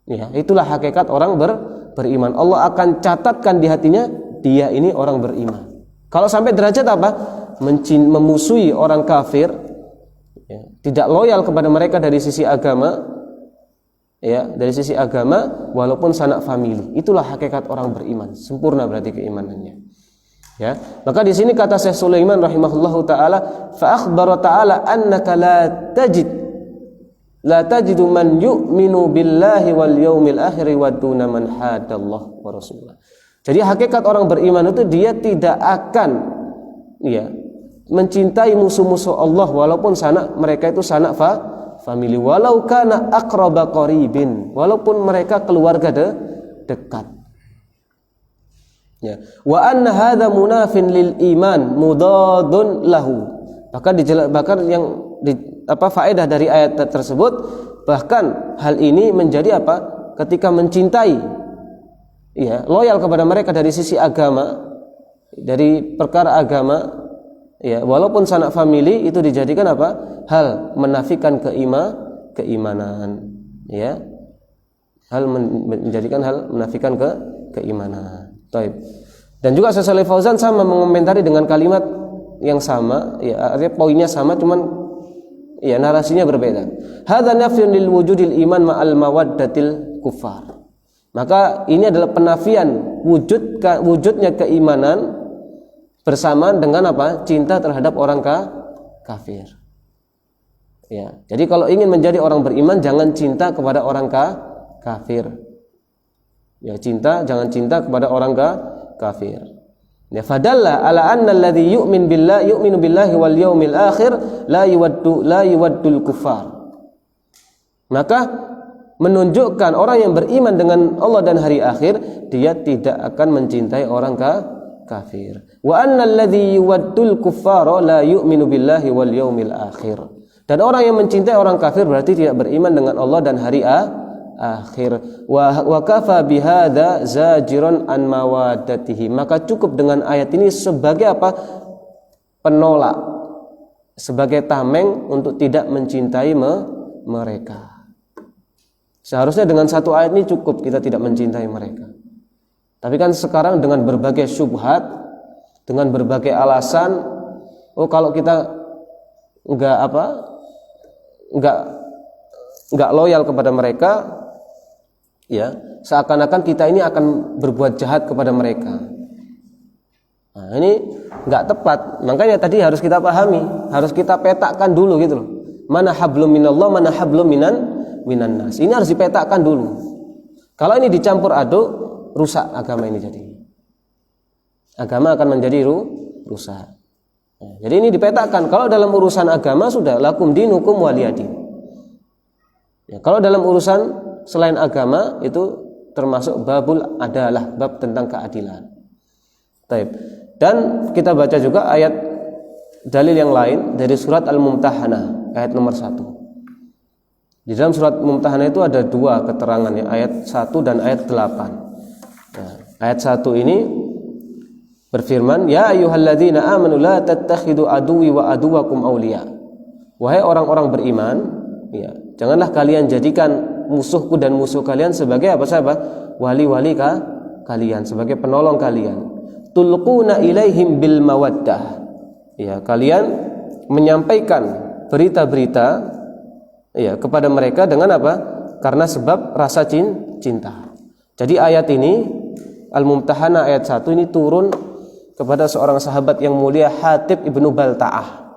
S1: Ya, itulah hakikat orang beriman. Allah akan catatkan di hatinya, dia ini orang beriman. Kalau sampai derajat apa? Memusuhi orang kafir, ya, tidak loyal kepada mereka dari sisi agama, ya, dari sisi agama walaupun sanak famili. Itulah hakikat orang beriman. Sempurna berarti keimanannya. Ya, maka di sini kata Syekh Sulaiman rahimahullahu taala, fa akhbara taala annaka la tajidu man yu'minu billahi wal yawmil akhir wa duna man hadallah wa rasulah. Jadi hakikat orang beriman itu dia tidak akan, ya, mencintai musuh-musuh Allah walaupun mereka itu sanak famili, walau kana aqraba qaribin, walaupun mereka keluarga dekat. Ya. Wa anna hadza munafin lil iman mudadun lahu. Bahkan yang faedah dari ayat tersebut, bahkan hal ini menjadi apa? Ketika mencintai, ya, loyal kepada mereka dari sisi agama, dari perkara agama, ya, walaupun sanak famili, itu dijadikan apa? Hal menafikan keimanan, ya. Menjadikan hal menafikan keimanan. Taib. Dan juga Syekh Shalih Fauzan sama mengomentari dengan kalimat yang sama, ya, artinya poinnya sama, cuman ya narasinya berbeda. Hadza nafyun lil wujudil iman ma'al mawaddatil kufar. Maka ini adalah penafian wujudnya keimanan bersamaan dengan apa? Cinta terhadap orang kafir. Ya. Jadi kalau ingin menjadi orang beriman, jangan cinta kepada orang kafir. Ya, jangan cinta kepada orang kafir. Ya, fadalla ala anna alladhi yu'minu billahi wal yawmil akhir la yuwaddul kufar. Maka menunjukkan orang yang beriman dengan Allah dan hari akhir, dia tidak akan mencintai orang kafir. Wa annal ladzi yuwaddul kuffara la yu'minu billahi wal yaumil akhir. Dan orang yang mencintai orang kafir berarti tidak beriman dengan Allah dan hari akhir. Wa kafa bihadza zajiran an mawaddatihi. Maka cukup dengan ayat ini sebagai apa? Penolak, sebagai tameng untuk tidak mencintai mereka. Seharusnya dengan satu ayat ini cukup kita tidak mencintai mereka. Tapi kan sekarang dengan berbagai syubhat, dengan berbagai alasan, kalau kita enggak loyal kepada mereka, ya, seakan-akan kita ini akan berbuat jahat kepada mereka. Nah, ini enggak tepat. Makanya tadi harus kita pahami, harus kita petakan dulu gitu loh. Mana hablum minallah, mana hablum minan nas. Ini harus dipetakan dulu. Kalau ini dicampur aduk, rusak agama ini jadi. Agama akan menjadi rusak. Jadi ini dipetakan. Kalau dalam urusan agama sudah lakum dinukum waliyadin. Ya, kalau dalam urusan selain agama itu termasuk babul adalah, bab tentang keadilan. Taib. Dan kita baca juga ayat dalil yang lain dari surat Al-Mumtahanah ayat nomor 1. Di dalam surat Mumtahanah itu ada dua keterangan, ya, ayat 1 dan ayat 8. Nah, ayat 1 ini berfirman, ya ayyuhalladzina amanu la tattakhidu aduwi wa aduwakum awliya. Wahai orang-orang beriman, ya, janganlah kalian jadikan musuhku dan musuh kalian sebagai apa sahabat? Wali-wali kalian, sebagai penolong kalian. Tulquna ilaihim bil mawaddah. Ya, kalian menyampaikan berita-berita, ya, kepada mereka dengan apa? Karena sebab rasa cinta. Jadi ayat ini Al-Mumtahanah ayat 1 ini turun kepada seorang sahabat yang mulia, Hatib ibnu Balta'ah.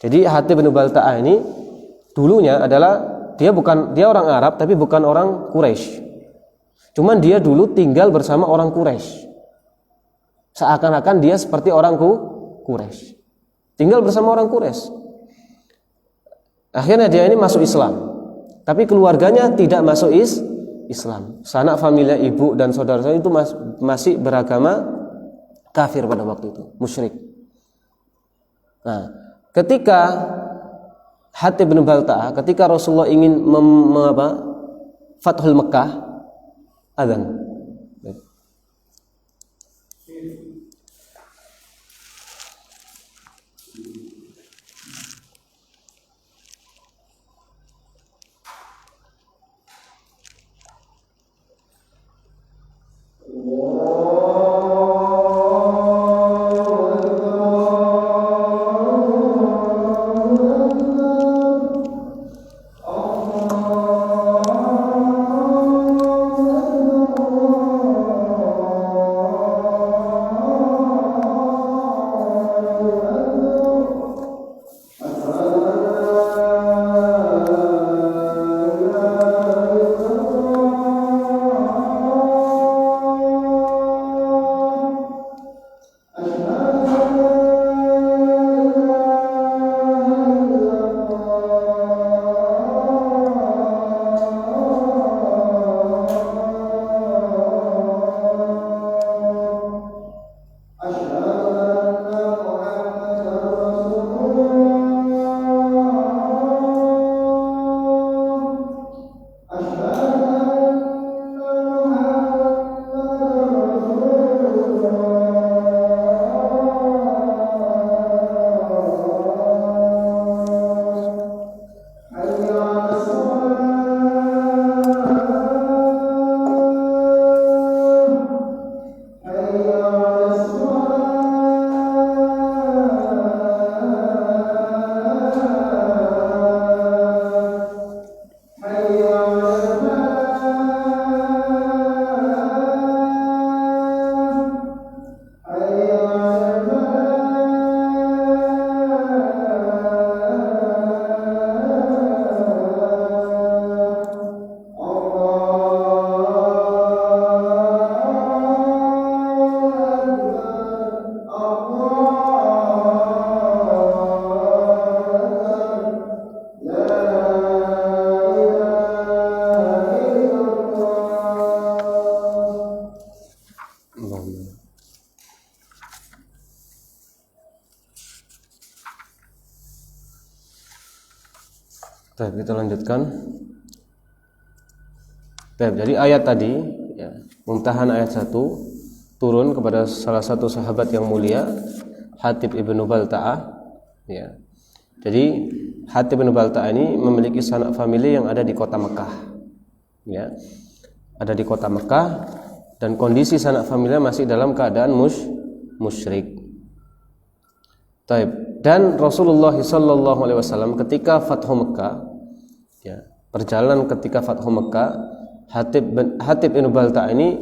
S1: Jadi Hatib ibnu Balta'ah ini dulunya adalah dia orang Arab tapi bukan orang Quraisy. Cuman dia dulu tinggal bersama orang Quraisy. Seakan-akan dia seperti orang Quraisy. Tinggal bersama orang Quraisy. Akhirnya dia ini masuk Islam. Tapi keluarganya tidak masuk Islam. Sanak familia ibu dan saudara itu masih beragama kafir pada waktu itu, musyrik. Nah, ketika Hatib bin Balta'ah, ketika Rasulullah ingin Fathul Mekah, adzan. Baik, kita lanjutkan. Baik, jadi ayat tadi ya, Mumtahan ayat 1 turun kepada salah satu sahabat yang mulia, Hatib ibnu Balta'ah ya. Jadi Hatib ibnu Balta'ah ini memiliki sanak famili yang ada di kota Mekah ya. Ada di kota Mekah dan kondisi sanak familinya masih dalam keadaan musyrik. Dan Rasulullah SAW ketika Fathu Mekah ya, perjalanan ketika Fathu Mekah, Hatib ibnu Balta'ah ini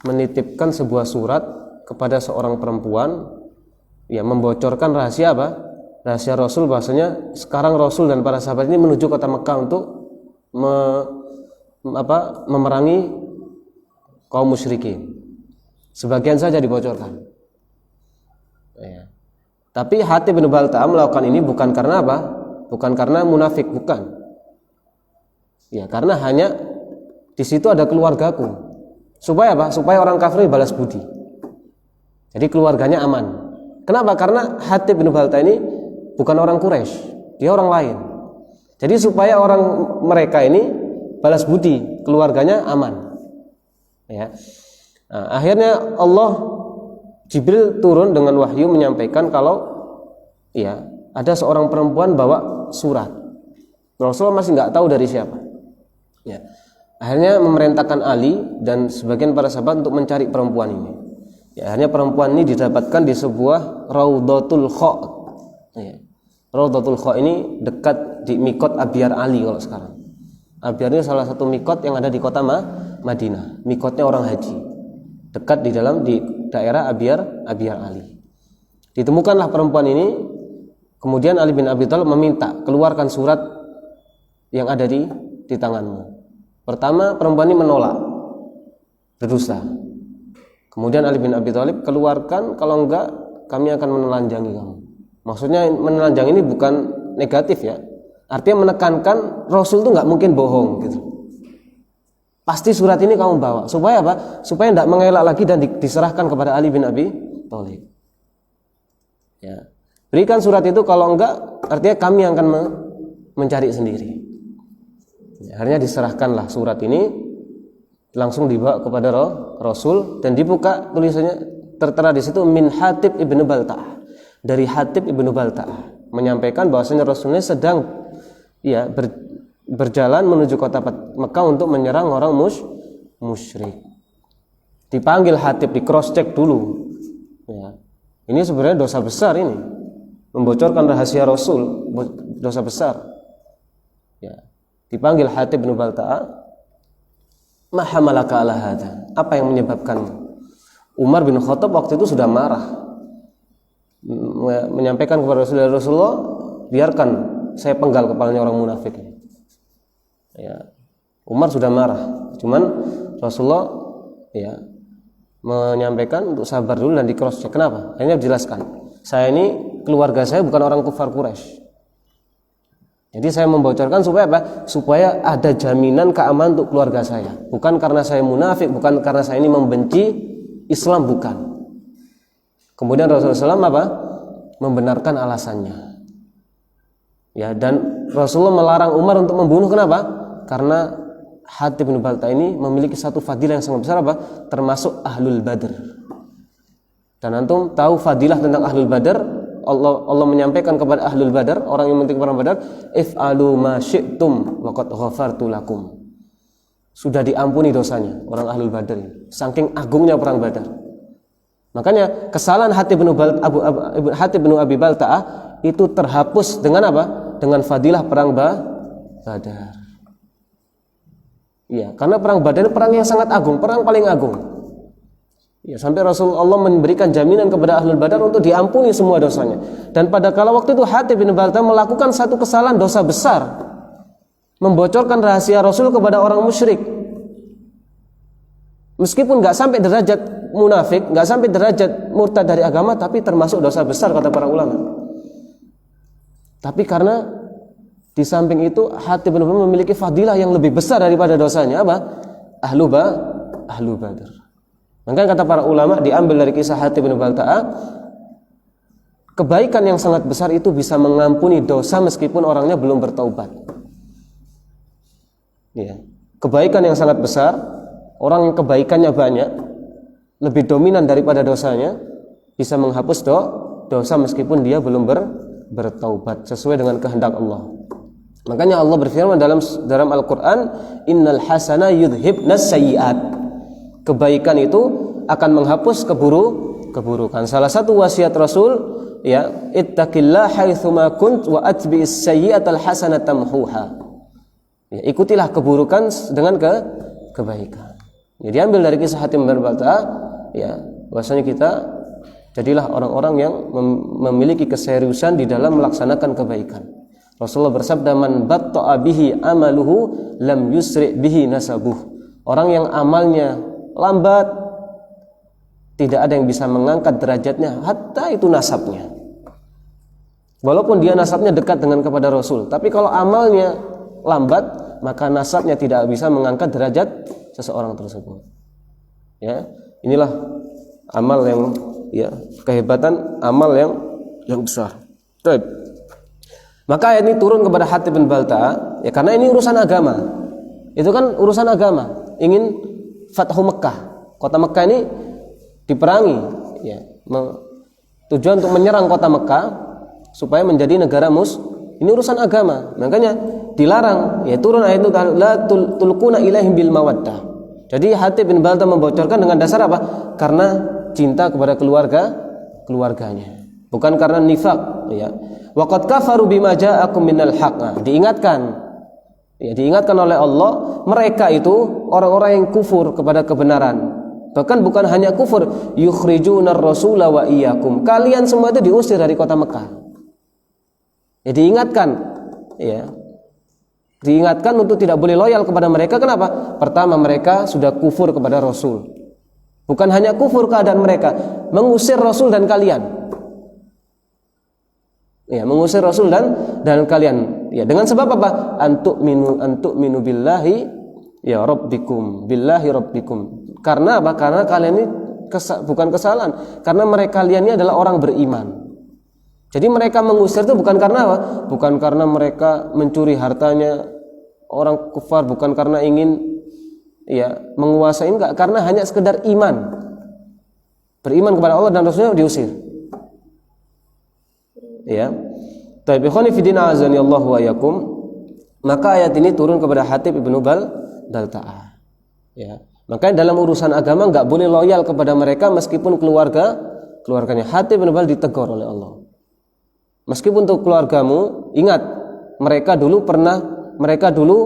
S1: menitipkan sebuah surat kepada seorang perempuan ya, membocorkan rahasia apa? Rahasia Rasul, bahasanya sekarang Rasul dan para sahabat ini menuju kota Mekah untuk memerangi kaum musyrikin. Sebagian saja dibocorkan ya. Tapi Hatib bin Balta'ah melakukan ini bukan karena apa? Bukan karena munafik, bukan ya, karena hanya di situ ada keluargaku. Supaya apa? Supaya orang kafir balas budi. Jadi keluarganya aman. Kenapa? Karena Hatib bin Balta'ah ini bukan orang Quraisy, dia orang lain. Jadi supaya orang mereka ini balas budi, keluarganya aman. Ya. Nah, akhirnya Jibril turun dengan wahyu menyampaikan kalau ya ada seorang perempuan bawa surat. Rasulullah masih nggak tahu dari siapa. Ya. Akhirnya memerintahkan Ali dan sebagian para sahabat untuk mencari perempuan ini. Ya, akhirnya perempuan ini didapatkan di sebuah Raudhatul Kha. Ya. Raudhatul Kha ini dekat di Mikot Abyar Ali kalau sekarang. Abyar ini salah satu mikot yang ada di kota Madinah. Mikotnya orang haji. Dekat di daerah Abyar Ali. Ditemukanlah perempuan ini. Kemudian Ali bin Abi Thalib meminta, keluarkan surat yang ada di tanganmu. Pertama, perempuan ini menolak, berdusta. Kemudian Ali bin Abi Thalib, keluarkan, kalau enggak kami akan menelanjangi kamu. Maksudnya menelanjang ini bukan negatif ya. Artinya menekankan Rasul itu enggak mungkin bohong gitu. Pasti surat ini kamu bawa. Supaya apa? Supaya enggak mengelak lagi dan diserahkan kepada Ali bin Abi Thalib. Ya. Berikan surat itu, kalau enggak artinya kami akan mencari sendiri. Ya, akhirnya diserahkanlah surat ini, langsung dibawa kepada Rasul dan dibuka, tulisannya tertera di situ min Hatib ibnu Balta'ah, dari Hatib ibnu Balta'ah, menyampaikan bahwasanya Rasulnya sedang ya berjalan menuju kota Mekah untuk menyerang orang musyrik. Dipanggil Hatib, di cross check dulu. Ya. Ini sebenarnya dosa besar ini, membocorkan rahasia Rasul, dosa besar. Ya. Dipanggil Hatib bin Balta'ah, ma hamalaka ala hadza? Apa yang menyebabkanmu? Umar bin Khattab waktu itu sudah marah, menyampaikan kepada Rasulullah, biarkan saya penggal kepalanya orang munafik. Ya. Umar sudah marah, cuman Rasulullah ya menyampaikan untuk sabar dulu dan di cross check. Kenapa? Akhirnya dijelaskan, saya ini, keluarga saya bukan orang kufar Quraisy. Jadi saya membocorkan supaya apa? Supaya ada jaminan keamanan untuk keluarga saya. Bukan karena saya munafik, bukan karena saya ini membenci Islam, bukan. Kemudian Rasulullah SAW apa? Membenarkan alasannya. Ya, dan Rasulullah melarang Umar untuk membunuh. Kenapa? Karena Hatib bin Balta'ah ini memiliki satu fadilah yang sangat besar, apa? Termasuk Ahlul Badr. Dan antum tahu fadilah tentang Ahlul Badr. Allah menyampaikan kepada Ahlul Badr, orang yang mengikuti perang Badar, if'alu ma syi'tum wa qad ghafartu lakum. Sudah diampuni dosanya orang Ahlul Badr ini, saking agungnya perang Badar. Makanya kesalahan Hatib bin Abi Balta'ah itu terhapus dengan apa? Dengan fadilah perang Badar. Ya, karena perang Badar perang yang sangat agung, perang paling agung. Ya, sampai Rasulullah memberikan jaminan kepada Ahlul Badar untuk diampuni semua dosanya. Dan pada kala waktu itu Hatib bin Balta'ah melakukan satu kesalahan dosa besar, membocorkan rahasia Rasul kepada orang musyrik. Meskipun nggak sampai derajat munafik, nggak sampai derajat murtad dari agama, tapi termasuk dosa besar kata para ulama. Tapi karena di samping itu Hatib bin Balta'ah memiliki fadilah yang lebih besar daripada dosanya, apa? Ahlu Badar. Maka kata para ulama, diambil dari kisah Hatib bin Balta'ah, kebaikan yang sangat besar itu bisa mengampuni dosa meskipun orangnya belum bertaubat. Ya. Kebaikan yang sangat besar, orang yang kebaikannya banyak, lebih dominan daripada dosanya, bisa menghapus dosa meskipun dia belum bertaubat sesuai dengan kehendak Allah. Makanya Allah berfirman dalam Al-Qur'an, innal hasana yudhibnas sayyi'at. Kebaikan itu akan menghapus keburukan. Salah satu wasiat Rasul, ya, ittaqillah haitsuma kunt wa atbi'is sayyi'atal hasanata tamhuha. Ya, ikutilah keburukan dengan kebaikan. Ya, diambil dari kisah Hatim bin Balta'ah, ya, bahwasanya kita jadilah orang-orang yang memiliki keseriusan di dalam melaksanakan kebaikan. Rasulullah bersabda, man batta'a bihi amaluhu lam yusri' bihi nasabuh. Orang yang amalnya lambat, tidak ada yang bisa mengangkat derajatnya, hatta itu nasabnya. Walaupun dia nasabnya dekat dengan kepada Rasul, tapi kalau amalnya lambat, maka nasabnya tidak bisa mengangkat derajat seseorang tersebut. Ya, inilah amal yang, ya, kehebatan amal yang besar. Baik. Maka ayat ini turun kepada Hatib bin Balta'ah, ya, karena ini urusan agama. Itu kan urusan agama, ingin Fathu Mekah. Kota Mekah ini diperangi, ya, tujuan untuk menyerang kota Mekah supaya menjadi negara ini urusan agama. Makanya dilarang, ya, turun ayat itu, la tulquna ilaihim bil mawaddah. Jadi Hatib bin Balta'ah membocorkan dengan dasar apa? Karena cinta kepada keluarganya, bukan karena nifaq, ya. Waqad kafaru bima ja'akum minal haqq. Diingatkan oleh Allah, mereka itu orang-orang yang kufur kepada kebenaran. Bahkan bukan hanya kufur, yukhrijunar rasula wa iyyakum. Kalian semua itu diusir dari kota Mekah. Ya, diingatkan untuk tidak boleh loyal kepada mereka. Kenapa? Pertama, mereka sudah kufur kepada Rasul. Bukan hanya kufur keadaan mereka, mengusir Rasul dan kalian. Ya, mengusir Rasul dan kalian. Ya, dengan sebab apa? Antu'minu billahi ya rabbikum, billahi rabbikum. Karena apa? Karena kalian ini bukan kesalahan, karena kalian ini adalah orang beriman. Jadi mereka mengusir itu bukan karena apa? Bukan karena mereka mencuri hartanya orang kufar, bukan karena ingin, ya, menguasai, enggak, karena hanya sekedar iman. Beriman kepada Allah dan Rasulnya diusir. Ya. Taib ikhwani fi din azani Allah wa yakum. Maka ayat ini turun kepada Hatib ibnu Balta'ah. Ya. Makanya dalam urusan agama enggak boleh loyal kepada mereka meskipun keluarganya. Hatib ibnu Balta'ah ditegur oleh Allah. Meskipun untuk keluargamu, ingat mereka dulu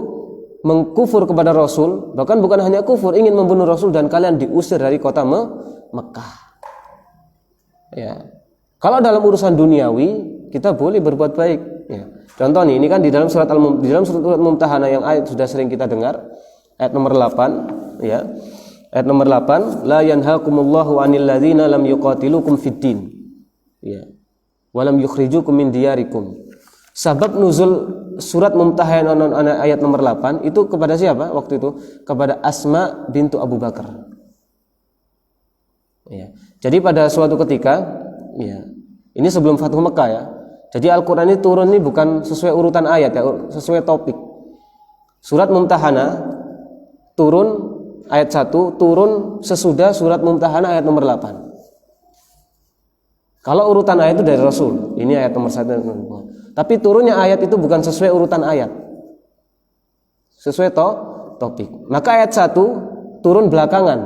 S1: mengkufur kepada Rasul, bahkan bukan hanya kufur, ingin membunuh Rasul dan kalian diusir dari kota Mekah. Ya. Kalau dalam urusan duniawi kita boleh berbuat baik. Ya. Contoh nih, ini kan di dalam surat Mumtahanah yang ayat sudah sering kita dengar, ayat nomor 8, ya. Ayat nomor 8, la yanhaakumullahu 'anil ladzina lam yuqatilukum fid din. Ya. Wa lam yukhrijukum min diyarikum. Sabab nuzul surat Mumtahanah ayat nomor 8 itu kepada siapa waktu itu? Kepada Asma bintu Abu Bakar. Ya. Jadi pada suatu ketika, ya, ini sebelum Fathu Mekah, ya. Jadi Al-Quran ini turun ini bukan sesuai urutan ayat, ya, sesuai topik. Surat Mumtahanah turun ayat 1, turun sesudah surat Mumtahanah ayat nomor 8. Kalau urutan ayat itu dari Rasul, ini ayat nomor 1. Tapi turunnya ayat itu bukan sesuai urutan ayat, sesuai topik. Maka ayat 1 turun belakangan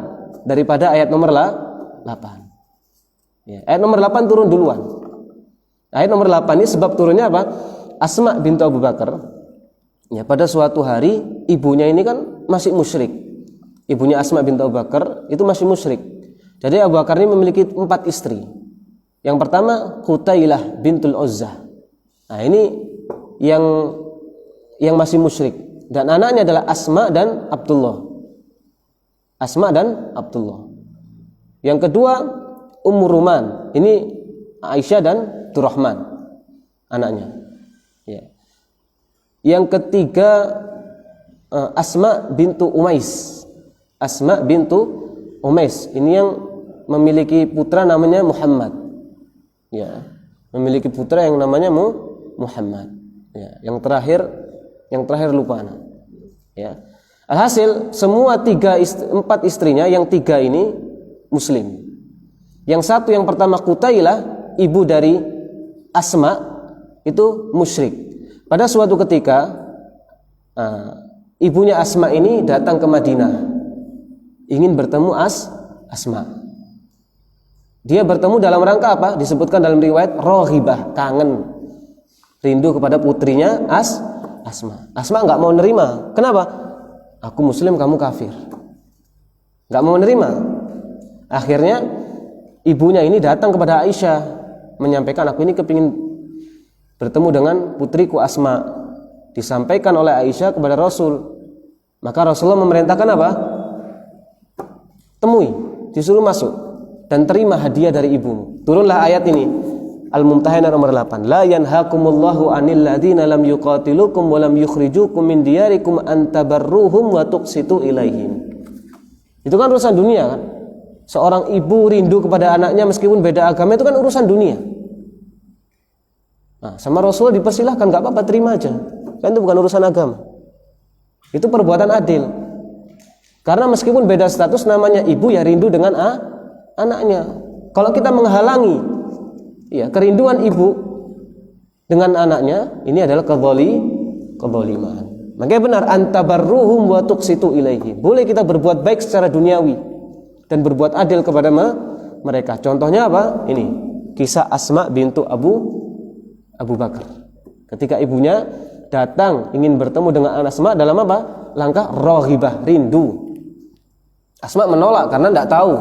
S1: daripada ayat nomor 8. Ya, ayat nomor 8 turun duluan. Ayat nomor 8 ini sebab turunnya apa? Asma bintu Abu Bakar. Ya, pada suatu hari ibunya ini kan masih musyrik. Ibunya Asma bintu Abu Bakar itu masih musyrik. Jadi Abu Bakar ini memiliki 4 istri. Yang pertama Qutailah bintul Uzzah. Nah, ini yang masih musyrik, dan anaknya adalah Asma dan Abdullah. Asma dan Abdullah. Yang kedua Ummu Ruman, ini Aisyah dan Abdurrahman anaknya. Ya. Yang ketiga Asma bintu Umais. Asma bintu Umais ini yang memiliki putra namanya Muhammad. Ya, memiliki putra yang namanya Muhammad. Ya, yang terakhir lupa anak. Ya. Alhasil semua 4 istrinya, yang 3 ini muslim. Yang satu, yang pertama Qutailah, ibu dari Asma, itu musyrik. Pada suatu ketika ibunya Asma ini datang ke Madinah, ingin bertemu Asma. Dia bertemu dalam rangka apa? Disebutkan dalam riwayat rohibah, kangen, rindu kepada putrinya Asma. Asma nggak mau nerima. Kenapa? Aku muslim, kamu kafir. Nggak mau nerima. Akhirnya ibunya ini datang kepada Aisyah, menyampaikan, aku ini kepingin bertemu dengan putriku Asma. Disampaikan oleh Aisyah kepada Rasul. Maka Rasulullah memerintahkan apa? Temui, disuruh masuk dan terima hadiah dari ibumu. Turunlah ayat ini, Al-Mumtahinah nomor 8. La yanhakumullahu 'anil ladzina lam yuqatilukum wa lam yukhrijukum min diyarikum an tabarruhum wa tuqsitu ilaihim. Itu kan urusan dunia kan? Seorang ibu rindu kepada anaknya meskipun beda agama, itu kan urusan dunia. Nah, sama Rasulullah dipersilahkan, enggak apa-apa, terima aja. Kan itu bukan urusan agama. Itu perbuatan adil. Karena meskipun beda status, namanya ibu ya rindu dengan anaknya. Kalau kita menghalangi ya kerinduan ibu dengan anaknya, ini adalah kezaliman. Makanya benar, antabarruhum wa tuqsitu ilaihi. Boleh kita berbuat baik secara duniawi dan berbuat adil kepada mereka. Contohnya apa? Ini kisah Asma bintu Abu Bakar. Ketika ibunya datang ingin bertemu dengan Asma dalam apa? Langkah rohibah, rindu. Asma menolak karena tidak tahu.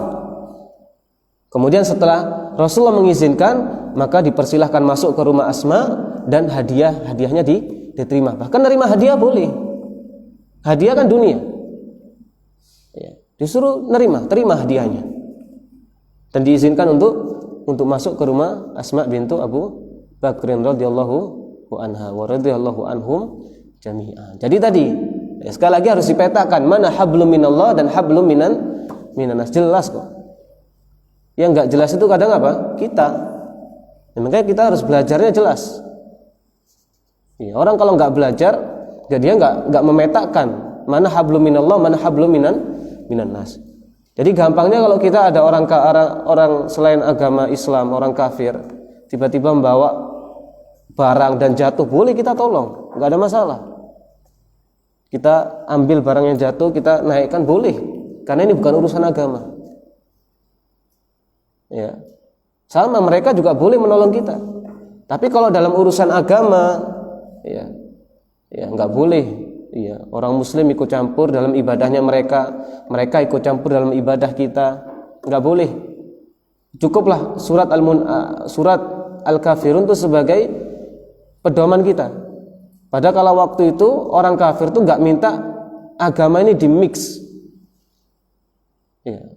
S1: Kemudian setelah Rasulullah mengizinkan, maka dipersilahkan masuk ke rumah Asma dan hadiahnya diterima. Bahkan nerima hadiah boleh. Hadiah kan dunia. Ya, disuruh terima hadiahnya. Dan diizinkan untuk masuk ke rumah Asma bintu Abu Bakrin radhiyallahu anha wa radhiyallahu anhum jami'an. Jadi tadi sekali lagi harus dipetakan mana hablum minallah dan hablum minanas. Jelas kok. Yang enggak jelas itu kadang apa? Kita. Ya, makanya kita harus belajarnya jelas. Ya, orang kalau enggak belajar, dia enggak memetakan mana hablum minallah, mana hablum minanas. Jadi gampangnya kalau kita ada orang selain agama Islam, orang kafir, tiba-tiba membawa barang dan jatuh, boleh kita tolong, enggak ada masalah. Kita ambil barang yang jatuh, kita naikkan, boleh. Karena ini bukan urusan agama. Ya. Sama, mereka juga boleh menolong kita. Tapi kalau dalam urusan agama, ya enggak boleh. Ya, orang muslim ikut campur dalam ibadahnya mereka ikut campur dalam ibadah kita, enggak boleh. Cukuplah surat Al-Kafirun itu sebagai pedoman kita. Padahal kalau waktu itu orang kafir itu enggak minta agama ini dimix. Ya.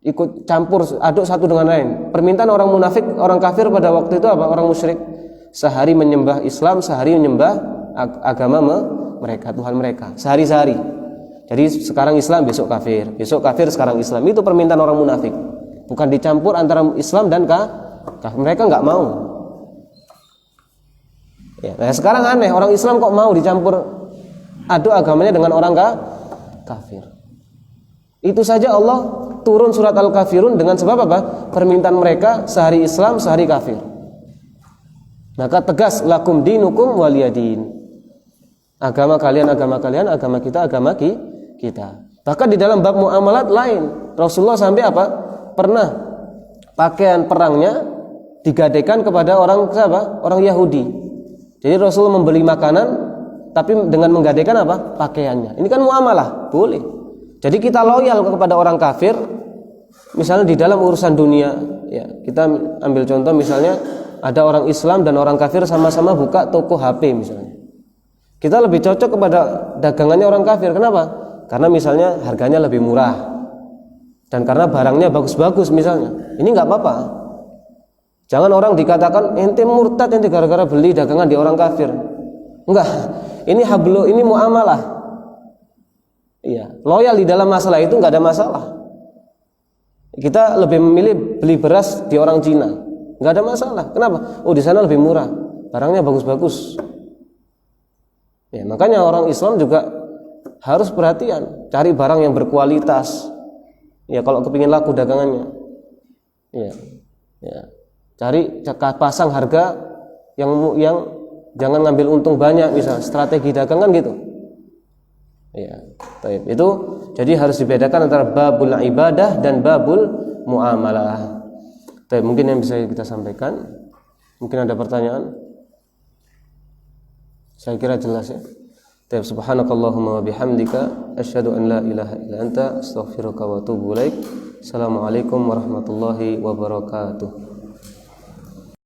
S1: Ikut campur aduk satu dengan lain. Permintaan orang munafik, orang kafir pada waktu itu apa? Orang musyrik. Sehari menyembah Islam, sehari menyembah agama mereka, Tuhan mereka. Sehari-sehari. Jadi sekarang Islam, besok kafir. Besok kafir, sekarang Islam. Itu permintaan orang munafik. Bukan dicampur antara Islam dan kafir. Mereka enggak mau. Ya, nah sekarang aneh, orang Islam kok mau dicampur aduk agamanya dengan orang kafir. Itu saja Allah turun surat Al-Kafirun dengan sebab apa? Permintaan mereka sehari Islam, sehari kafir. Maka tegas, lakum dinukum waliyadin. Agama kalian, agama kita, agama kita. Bahkan di dalam bab muamalat lain, Rasulullah sampai apa? Pernah pakaian perangnya digadaikan kepada orang siapa? Orang Yahudi. Jadi Rasulullah membeli makanan, tapi dengan menggadaikan apa? Pakaiannya. Ini kan muamalah, boleh. Jadi kita loyal kepada orang kafir. Misalnya di dalam urusan dunia, ya, kita ambil contoh misalnya ada orang Islam dan orang kafir sama-sama buka toko HP misalnya. Kita lebih cocok kepada dagangannya orang kafir. Kenapa? Karena misalnya harganya lebih murah dan karena barangnya bagus-bagus misalnya. Ini nggak apa-apa. Jangan orang dikatakan ente murtad, ente gara-gara beli dagangan di orang kafir. Enggak. Ini hablu, ini muamalah. Iya, loyal di dalam masalah itu nggak ada masalah. Kita lebih memilih beli beras di orang Cina, nggak ada masalah. Kenapa? Oh, di sana lebih murah, barangnya bagus-bagus. Ya, makanya orang Islam juga harus perhatian, cari barang yang berkualitas. Ya, kalau kepingin laku dagangannya. Ya. Ya. Cari pasang harga yang jangan ngambil untung banyak, misal strategi dagang kan gitu. Ya, baik. Itu jadi harus dibedakan antara babul ibadah dan babul muamalah. Baik, mungkin yang bisa kita sampaikan. Mungkin ada pertanyaan? Saya kira jelas ya. Baik, subhanakallahumma wa bihamdika asyhadu an la ilaha illa anta astaghfiruka wa atubu ilaik. Assalamualaikum warahmatullahi wabarakatuh.